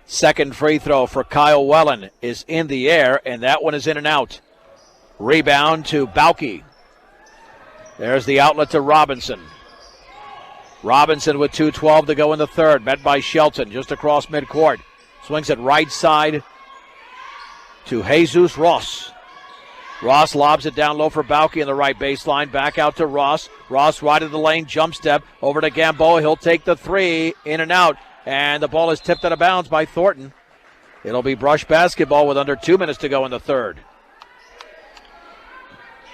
Second free throw for Kyle Welland is in the air, and that one is in and out. Rebound to Bauke. There's the outlet to Robinson. Robinson with 2:12 to go in the third. Met by Shelton just across midcourt. Swings it right side to Jesus Ross. Ross lobs it down low for Bauke in the right baseline. Back out to Ross. Ross right of the lane. Jump step over to Gamboa. He'll take the 3. In and out. And the ball is tipped out of bounds by Thornton. It'll be Brush basketball with under 2 minutes to go in the third.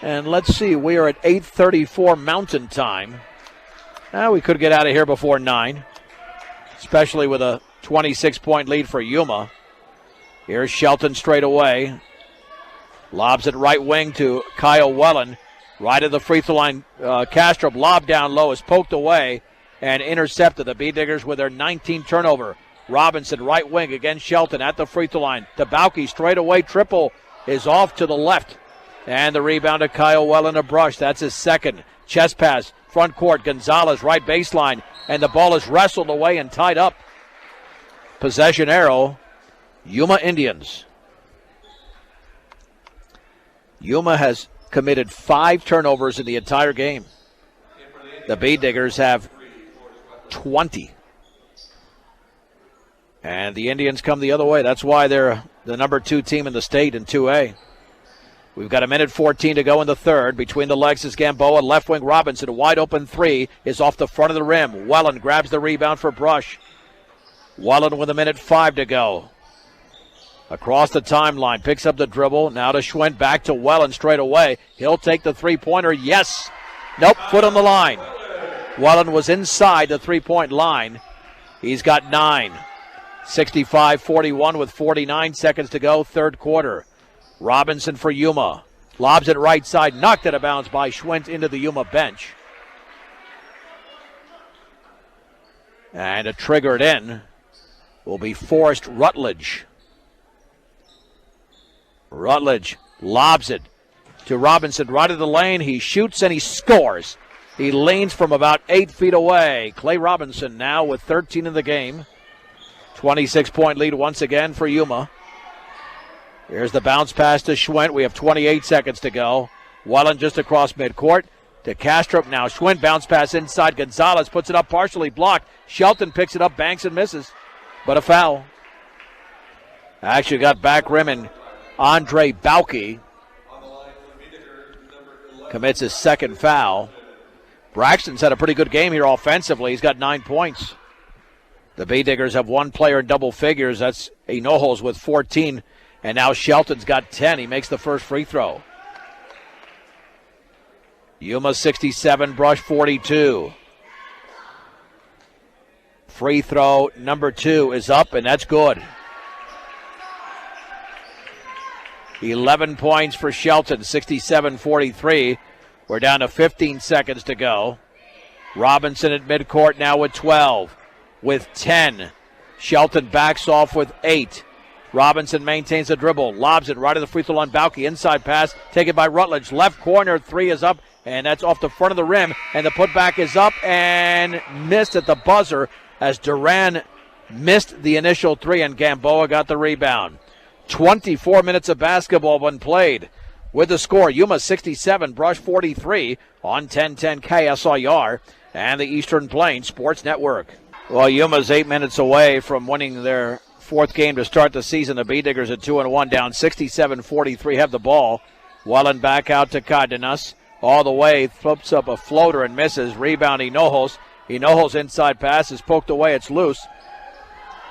And let's see, we are at 8:34 Mountain Time. We could get out of here before 9, especially with a 26-point lead for Yuma. Here's Shelton straight away. Lobs it right wing to Kyle Welland. Right at the free throw line, Castrop lob down low is poked away and intercepted. The B-Diggers with their 19th turnover. Robinson right wing against Shelton at the free throw line. To Bauke straight away, triple is off to the left. And the rebound to Kyle Welland of Brush. That's his second. Chest pass, front court, Gonzalez right baseline. And the ball is wrestled away and tied up. Possession arrow, Yuma Indians. Yuma has committed 5 turnovers in the entire game. The B-Diggers have 20. And the Indians come the other way. That's why they're the number 2 team in the state in 2A. We've got 1:14 to go in the third. Between the legs is Gamboa. Left wing Robinson. A wide open 3 is off the front of the rim. Welland grabs the rebound for Brush. Welland with 1:05 to go. Across the timeline. Picks up the dribble. Now to Schwint. Back to Welland straight away. He'll take the 3-pointer. Yes. Nope. Foot on the line. Welland was inside the 3-point line. He's got 9. 65-41 with 49 seconds to go. Third quarter. Robinson for Yuma. Lobs it right side. Knocked it out of bounds by Schwint into the Yuma bench. And a triggered in will be Forrest Rutledge. Rutledge lobs it to Robinson right of the lane. He shoots and he scores. He leans from about 8 feet away. Clay Robinson now with 13 in the game. 26-point lead once again for Yuma. Here's the bounce pass to Schwint. We have 28 seconds to go. Welland just across midcourt. to Kastrup. Now Schwinn, bounce pass inside. Gonzalez puts it up, partially blocked. Shelton picks it up, banks and misses. But a foul. Actually got back rim, and Andre Bauke commits his second foul. Braxton's had a pretty good game here offensively. He's got 9 points. The Bay Diggers have one player in double figures. That's Hinojos with 14. And now Shelton's got 10. He makes the first free throw. Yuma 67, Brush 42. Free throw number 2 is up, and that's good. 11 points for Shelton, 67-43. We're down to 15 seconds to go. Robinson at midcourt now with 12. With 10. Shelton backs off with 8. Robinson maintains the dribble, lobs it right to the free throw line. Bauke, inside pass, taken by Rutledge. Left corner, 3 is up, and that's off the front of the rim. And the putback is up and missed at the buzzer as Duran missed the initial 3, and Gamboa got the rebound. 24 minutes of basketball been played. With the score, Yuma 67, Brush 43 on 1010 KSIR and the Eastern Plains Sports Network. Well, Yuma's 8 minutes away from winning their 4th game to start the season. The Bee Diggers at 2-1, down 67-43, have the ball. Welland back out to Cardenas. All the way, flips up a floater and misses. Rebound Hinojos. Hinojos inside pass is poked away. It's loose.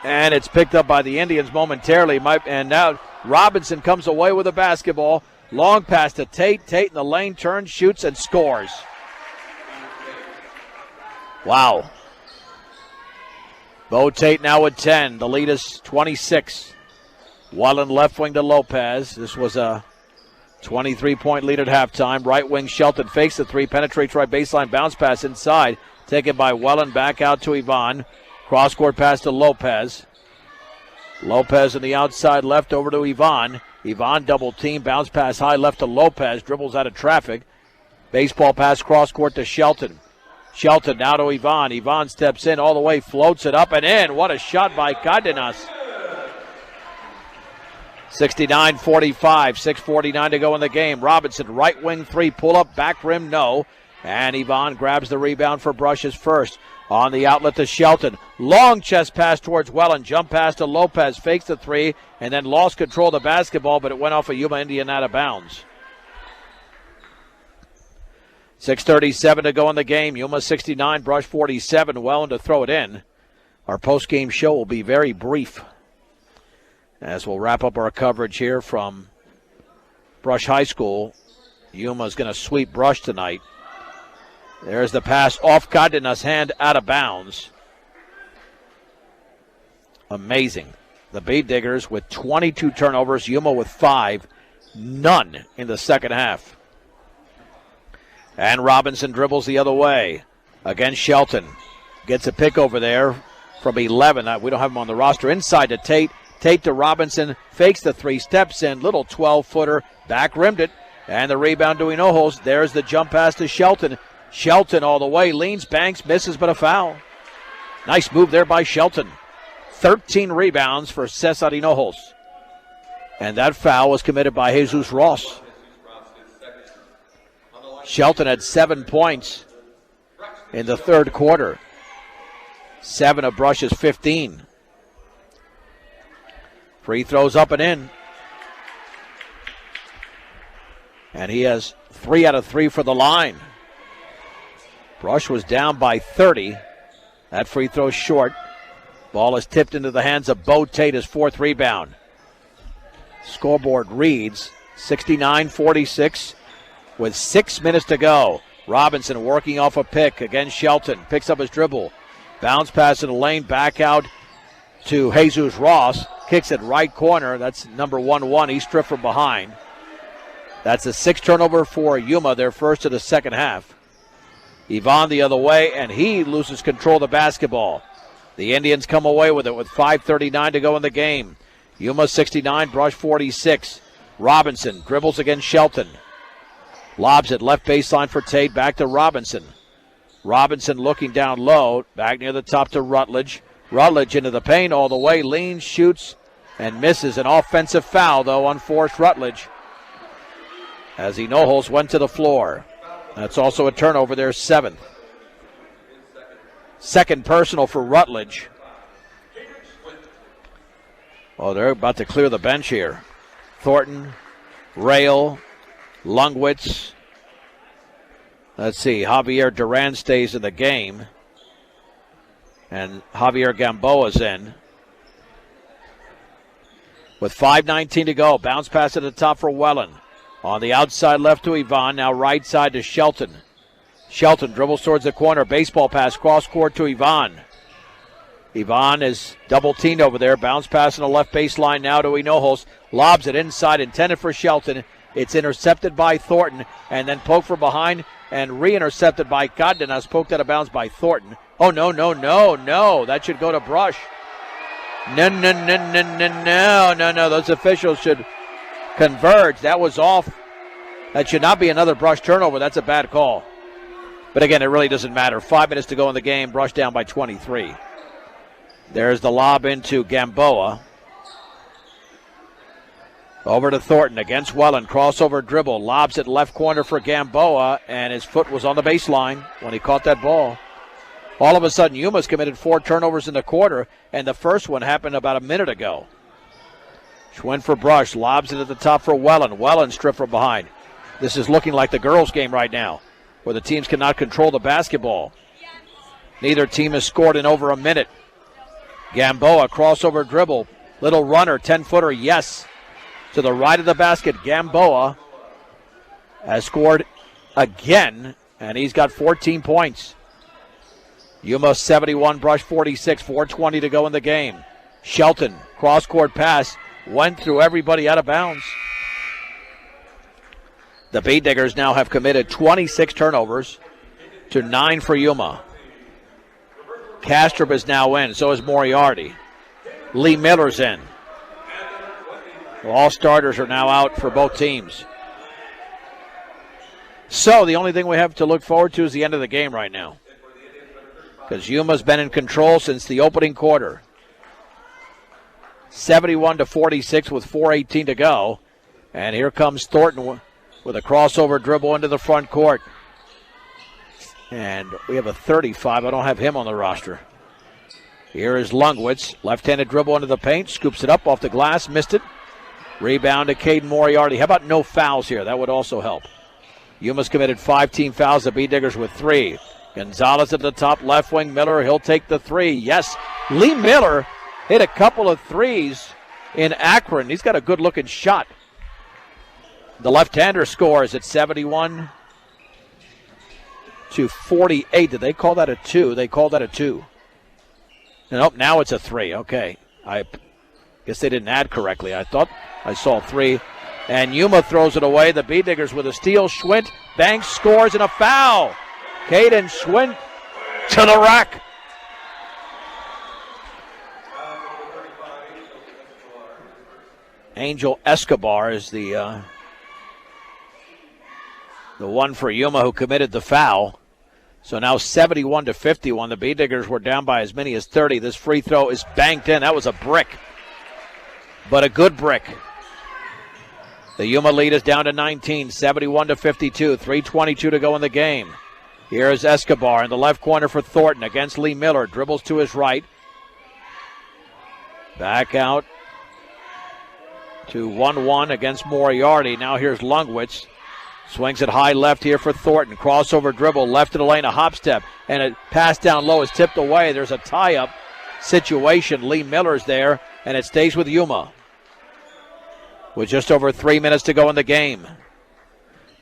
And it's picked up by the Indians momentarily. And now Robinson comes away with the basketball. Long pass to Tate. Tate in the lane, turns, shoots, and scores. Wow. Bo Tate now with 10. The lead is 26. Welland left wing to Lopez. This was a 23-point lead at halftime. Right wing Shelton fakes the 3, penetrates right baseline, bounce pass inside. Taken by Welland, back out to Yvonne. Cross-court pass to Lopez. Lopez on the outside left over to Yvonne. Yvonne double team, bounce pass high left to Lopez, dribbles out of traffic. Baseball pass cross-court to Shelton. Shelton now to Yvonne. Yvonne steps in all the way, floats it up and in. What a shot by Cardenas. 69-45, 6:49 to go in the game. Robinson, right wing 3, pull up, back rim, no. And Yvonne grabs the rebound for Brush's first. On the outlet to Shelton. Long chest pass towards Welland. Jump pass to Lopez. Fakes the 3 and then lost control of the basketball, but it went off of Yuma Indian out of bounds. 6:37 to go in the game. Yuma 69, Brush 47. Welland to throw it in. Our post-game show will be very brief as we'll wrap up our coverage here from Brush High School. Yuma's going to sweep Brush tonight. There's the pass off Cardenas' hand, out of bounds. Amazing. The Bee Diggers with 22 turnovers, Yuma with 5, none in the second half. And Robinson dribbles the other way against Shelton. Gets a pick over there from 11. We don't have him on the roster. Inside to Tate. Tate to Robinson. Fakes the 3, steps in. Little 12-footer. Back rimmed it. And the rebound to Hinojos. There's the jump pass to Shelton. Shelton all the way, leans, banks, misses, but a foul. Nice move there by Shelton. 13 rebounds for Cesar Hinojos. And that foul was committed by Jesus Ross. Shelton had 7 points in the third quarter. 7 of Brush's 15. Free throws up and in. And he has 3 out of 3 for the line. Brush was down by 30. That free throw short. Ball is tipped into the hands of Bo Tate, his 4th rebound. Scoreboard reads 69-46 with 6 minutes to go. Robinson working off a pick against Shelton. Picks up his dribble. Bounce pass in the lane. Back out to Jesus Ross. Kicks it right corner. That's number 1-1. He stripped from behind. That's a 6 turnover for Yuma, their first of the second half. Yvonne the other way, and he loses control of the basketball. The Indians come away with it with 5:39 to go in the game. Yuma 69, Brush 46. Robinson dribbles against Shelton. Lobs it left baseline for Tate, back to Robinson. Robinson looking down low, back near the top to Rutledge. Rutledge into the paint all the way, leans, shoots, and misses. An offensive foul, though, on forced Rutledge as Hinojos went to the floor. That's also a turnover there, 7th. Second personal for Rutledge. Oh, they're about to clear the bench here. Thornton, Rail, Lungwitz. Let's see, Javier Duran stays in the game. And Javier Gamboa's in. With 5:19 to go, bounce pass at the top for Welland. On the outside left to Yvonne, now right side to Shelton. Shelton dribbles towards the corner, baseball pass, cross court to Yvonne. Yvonne is double teamed over there, bounce pass on the left baseline now to Hinojos. Lobs it inside, intended for Shelton. It's intercepted by Thornton, and then poked from behind and re-intercepted by Cardenas, poked out of bounds by Thornton. Oh, no. That should go to Brush. No. Those officials should converge. That was off. That should not be another Brush turnover. That's a bad call. But again, it really doesn't matter. 5 minutes to go in the game. Brush down by 23. There's the lob into Gamboa. Over to Thornton against Welland. Crossover dribble. Lobs it left corner for Gamboa, and his foot was on the baseline when he caught that ball. All of a sudden, Yuma's committed 4 turnovers in the quarter, and the first one happened about a minute ago. Schwinn for Brush. Lobs it at the top for Welland. Welland stripped from behind. This is looking like the girls' game right now, where the teams cannot control the basketball. Neither team has scored in over a minute. Gamboa, crossover dribble. Little runner, 10-footer, yes. To the right of the basket, Gamboa has scored again, and he's got 14 points. Yuma 71, Brush 46, 4:20 to go in the game. Shelton, cross-court pass, went through everybody out of bounds. The Beat Diggers now have committed 26 turnovers to 9 for Yuma. Kastrup is now in, so is Moriarty. Lee Miller's in. All starters are now out for both teams. So the only thing we have to look forward to is the end of the game right now, because Yuma's been in control since the opening quarter. 71-46 with 4:18 to go. And here comes Thornton with a crossover dribble into the front court. And we have a 35. I don't have him on the roster. Here is Lungwitz. Left-handed dribble into the paint. Scoops it up off the glass. Missed it. Rebound to Caden Moriarty. How about no fouls here? That would also help. Yuma's committed 5 team fouls. The B-Diggers with 3. Gonzalez at the top left wing. Miller, he'll take the 3. Yes, Lee Miller hit a couple of threes in Akron. He's got a good-looking shot. The left-hander scores at 71-48. Did they call that a 2? They called that a 2. Nope, now it's a 3. Okay. I guess they didn't add correctly. I thought I saw 3. And Yuma throws it away. The B-Diggers with a steal. Schwint banks, scores, and a foul. Caden Schwint to the rack. Angel Escobar is the one for Yuma who committed the foul. So now 71-51. The B-Diggers were down by as many as 30. This free throw is banked in. That was a brick, but a good brick. The Yuma lead is down to 19, 71-52. 3:22 to go in the game. Here is Escobar in the left corner for Thornton against Lee Miller. Dribbles to his right. Back out to 1-1 against Moriarty. Now here's Lungwitz. Swings it high left here for Thornton. Crossover dribble left to the lane, a hop step. And a pass down low is tipped away. There's a tie-up situation. Lee Miller's there, and it stays with Yuma. With just over 3 minutes to go in the game.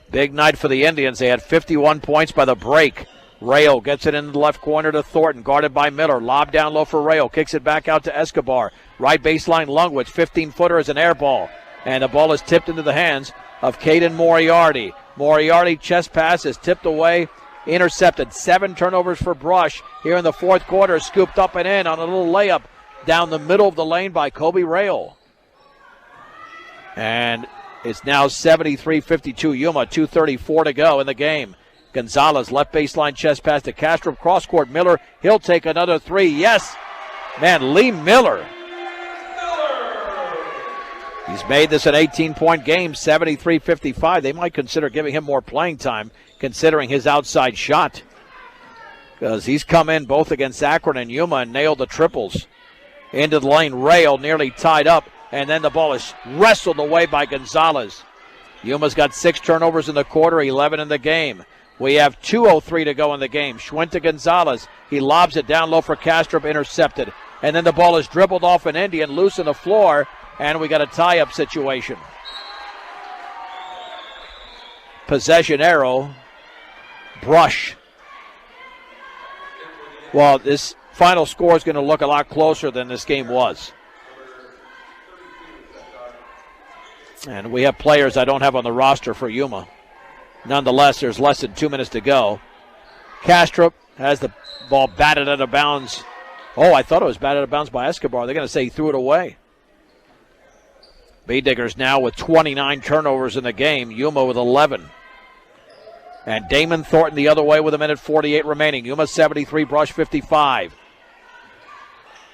Big night for the Indians. They had 51 points by the break. Rail gets it in the left corner to Thornton, guarded by Miller. Lob down low for Rail. Kicks it back out to Escobar. Right baseline, Lungwitz. 15-footer is an air ball. And the ball is tipped into the hands of Caden Moriarty. Moriarty chest pass is tipped away, intercepted. 7 turnovers for Brush here in the fourth quarter. Scooped up and in on a little layup down the middle of the lane by Kobe Rail. And it's now 73-52 Yuma, 2:34 to go in the game. Gonzalez, left baseline chest pass to Kastrup. Cross court, Miller. He'll take another 3. Yes. Man, Lee Miller. He's made this an 18-point game, 73-55. They might consider giving him more playing time, considering his outside shot. Because he's come in both against Akron and Yuma and nailed the triples. Into the lane, rail nearly tied up, and then the ball is wrestled away by Gonzalez. Yuma's got 6 turnovers in the quarter, 11 in the game. We have 2:03 to go in the game. Schwint to Gonzalez. He lobs it down low for Kastrup, intercepted. And then the ball is dribbled off an Indian, loose on the floor, and we got a tie-up situation. Possession arrow, Brush. Well, this final score is going to look a lot closer than this game was. And we have players I don't have on the roster for Yuma. Nonetheless, there's less than 2 minutes to go. Kastrup has the ball batted out of bounds. Oh, I thought it was batted out of bounds by Escobar. They're going to say he threw it away. B-Diggers now with 29 turnovers in the game. Yuma with 11. And Damon Thornton the other way with 1:48 remaining. Yuma 73, Brush 55.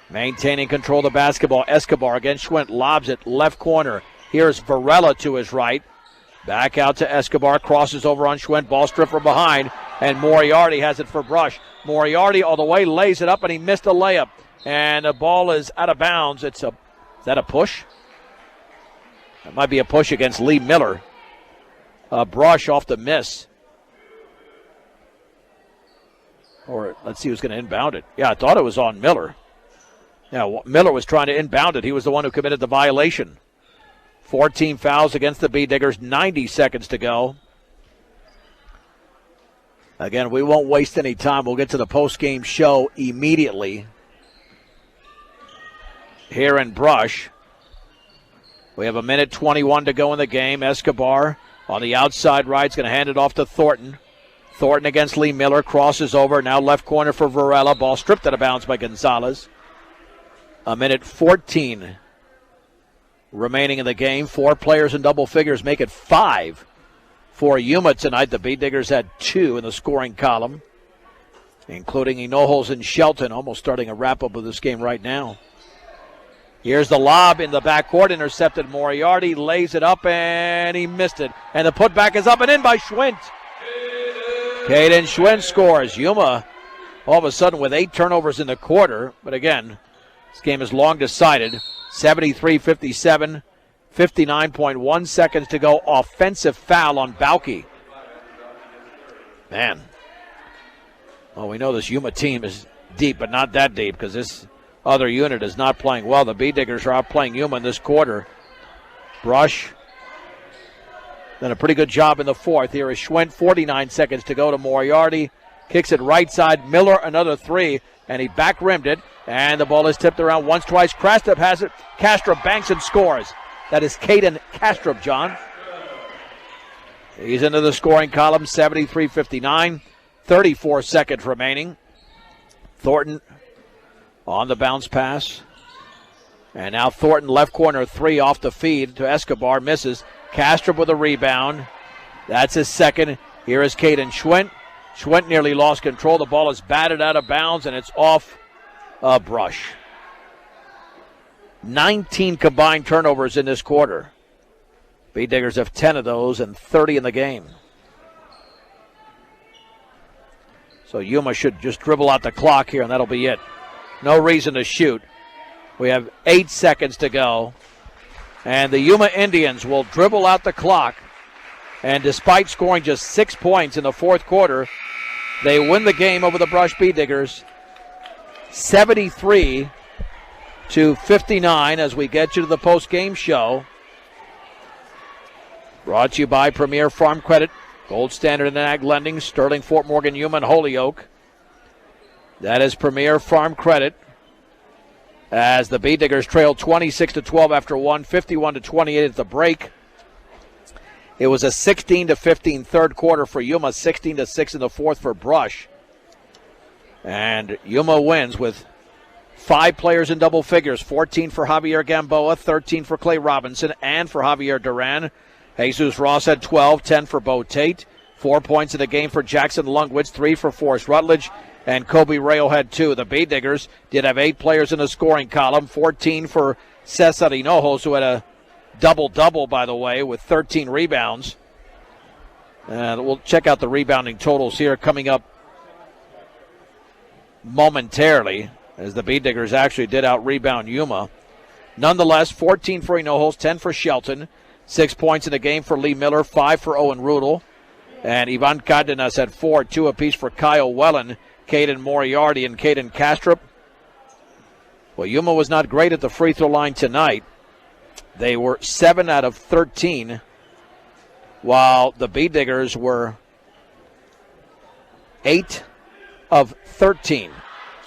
Maintaining control of the basketball. Escobar against Schwint, lobs it left corner. Here's Varela to his right. Back out to Escobar, crosses over on Schwint, ball stripped from behind, and Moriarty has it for Brush. Moriarty all the way, lays it up, and he missed a layup. And the ball is out of bounds. Is that a push? That might be a push against Lee Miller. Brush off the miss. Or let's see who's going to inbound it. Yeah, I thought it was on Miller. Yeah, Miller was trying to inbound it. He was the one who committed the violation. 14 fouls against the B-Diggers, 90 seconds to go. Again, we won't waste any time. We'll get to the post-game show immediately. Here in Brush. We have 1:21 to go in the game. Escobar on the outside right is going to hand it off to Thornton. Thornton against Lee Miller, crosses over. Now left corner for Varela. Ball stripped out of bounds by Gonzalez. 1:14 remaining in the game. 4 players in double figures make it 5 for Yuma tonight. The B-Diggers had 2 in the scoring column, including Hinojos and Shelton, almost starting a wrap-up of this game right now. Here's the lob in the backcourt, intercepted Moriarty, lays it up, and he missed it. And the putback is up and in by Schwint. Caden Schwint scores. Yuma all of a sudden with 8 turnovers in the quarter, but again, this game is long decided. 73-57, 59.1 seconds to go. Offensive foul on Bauke. Man. Well, we know this Yuma team is deep, but not that deep because this other unit is not playing well. The B-Diggers are outplaying Yuma in this quarter. Brush done a pretty good job in the fourth. Here is Schwint, 49 seconds to go to Moriarty. Kicks it right side. Miller, another 3, and he back rimmed it. And the ball is tipped around once, twice. Kastrup has it. Kastrup banks and scores. That is Caden Kastrup, John. He's into the scoring column, 73-59. 34 seconds remaining. Thornton on the bounce pass. And now Thornton, left corner 3 off the feed to Escobar, misses. Kastrup with a rebound. That's his second. Here is Caden Schwint. Schwint nearly lost control. The ball is batted out of bounds, and it's off Brush. 19 combined turnovers in this quarter. B-Diggers have 10 of those and 30 in the game. So Yuma should just dribble out the clock here, and that'll be it. No reason to shoot. We have 8 seconds to go. And the Yuma Indians will dribble out the clock. And despite scoring just 6 points in the fourth quarter, they win the game over the Brush B-Diggers 73-59 as we get you to the post-game show. Brought to you by Premier Farm Credit, Gold Standard in Ag Lending, Sterling, Fort Morgan, Yuma, and Holyoke. That is Premier Farm Credit. As the B-Diggers trail 26-12 after 1, 51-28 at the break. It was a 16-15 third quarter for Yuma, 16-6 in the fourth for Brush. And Yuma wins with 5 players in double figures, 14 for Javier Gamboa, 13 for Clay Robinson, and for Javier Duran. Jesus Ross had 12, 10 for Bo Tate, 4 points in the game for Jackson Lungwitz, 3 for Forrest Rutledge, and Kobe Rayo had 2. The B-Diggers did have 8 players in the scoring column, 14 for Cesar Hinojos, who had a double-double, by the way, with 13 rebounds. And we'll check out the rebounding totals here coming up momentarily, as the Bee Diggers actually did out-rebound Yuma. Nonetheless, 14 for Hinojosa, 10 for Shelton. 6 points in the game for Lee Miller, 5 for Owen Rudel. And Ivan Cardenas had 4, 2 apiece for Kyle Wellen, Caden Moriarty, and Caden Kastrup. Well, Yuma was not great at the free throw line tonight. They were 7 out of 13, while the Bee Diggers were 8 of 13.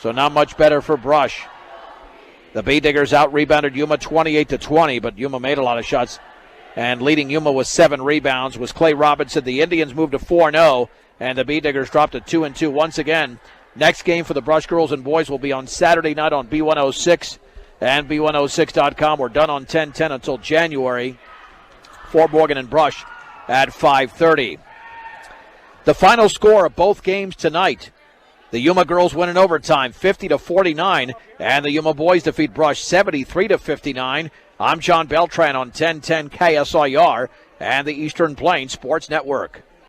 So not much better for Brush. The Bee Diggers out-rebounded Yuma 28-20, but Yuma made a lot of shots. And leading Yuma with 7 rebounds was Clay Robinson. The Indians moved to 4-0, and the Bee Diggers dropped to 2-2 once again. Next game for the Brush girls and boys will be on Saturday night on B106 and B106.com. We're done on 10-10 until January. Fort Morgan and Brush at 5:30. The final score of both games tonight: the Yuma girls win in overtime 50-49, and the Yuma boys defeat Brush 73-59. I'm John Beltran on 1010 KSIR and the Eastern Plains Sports Network.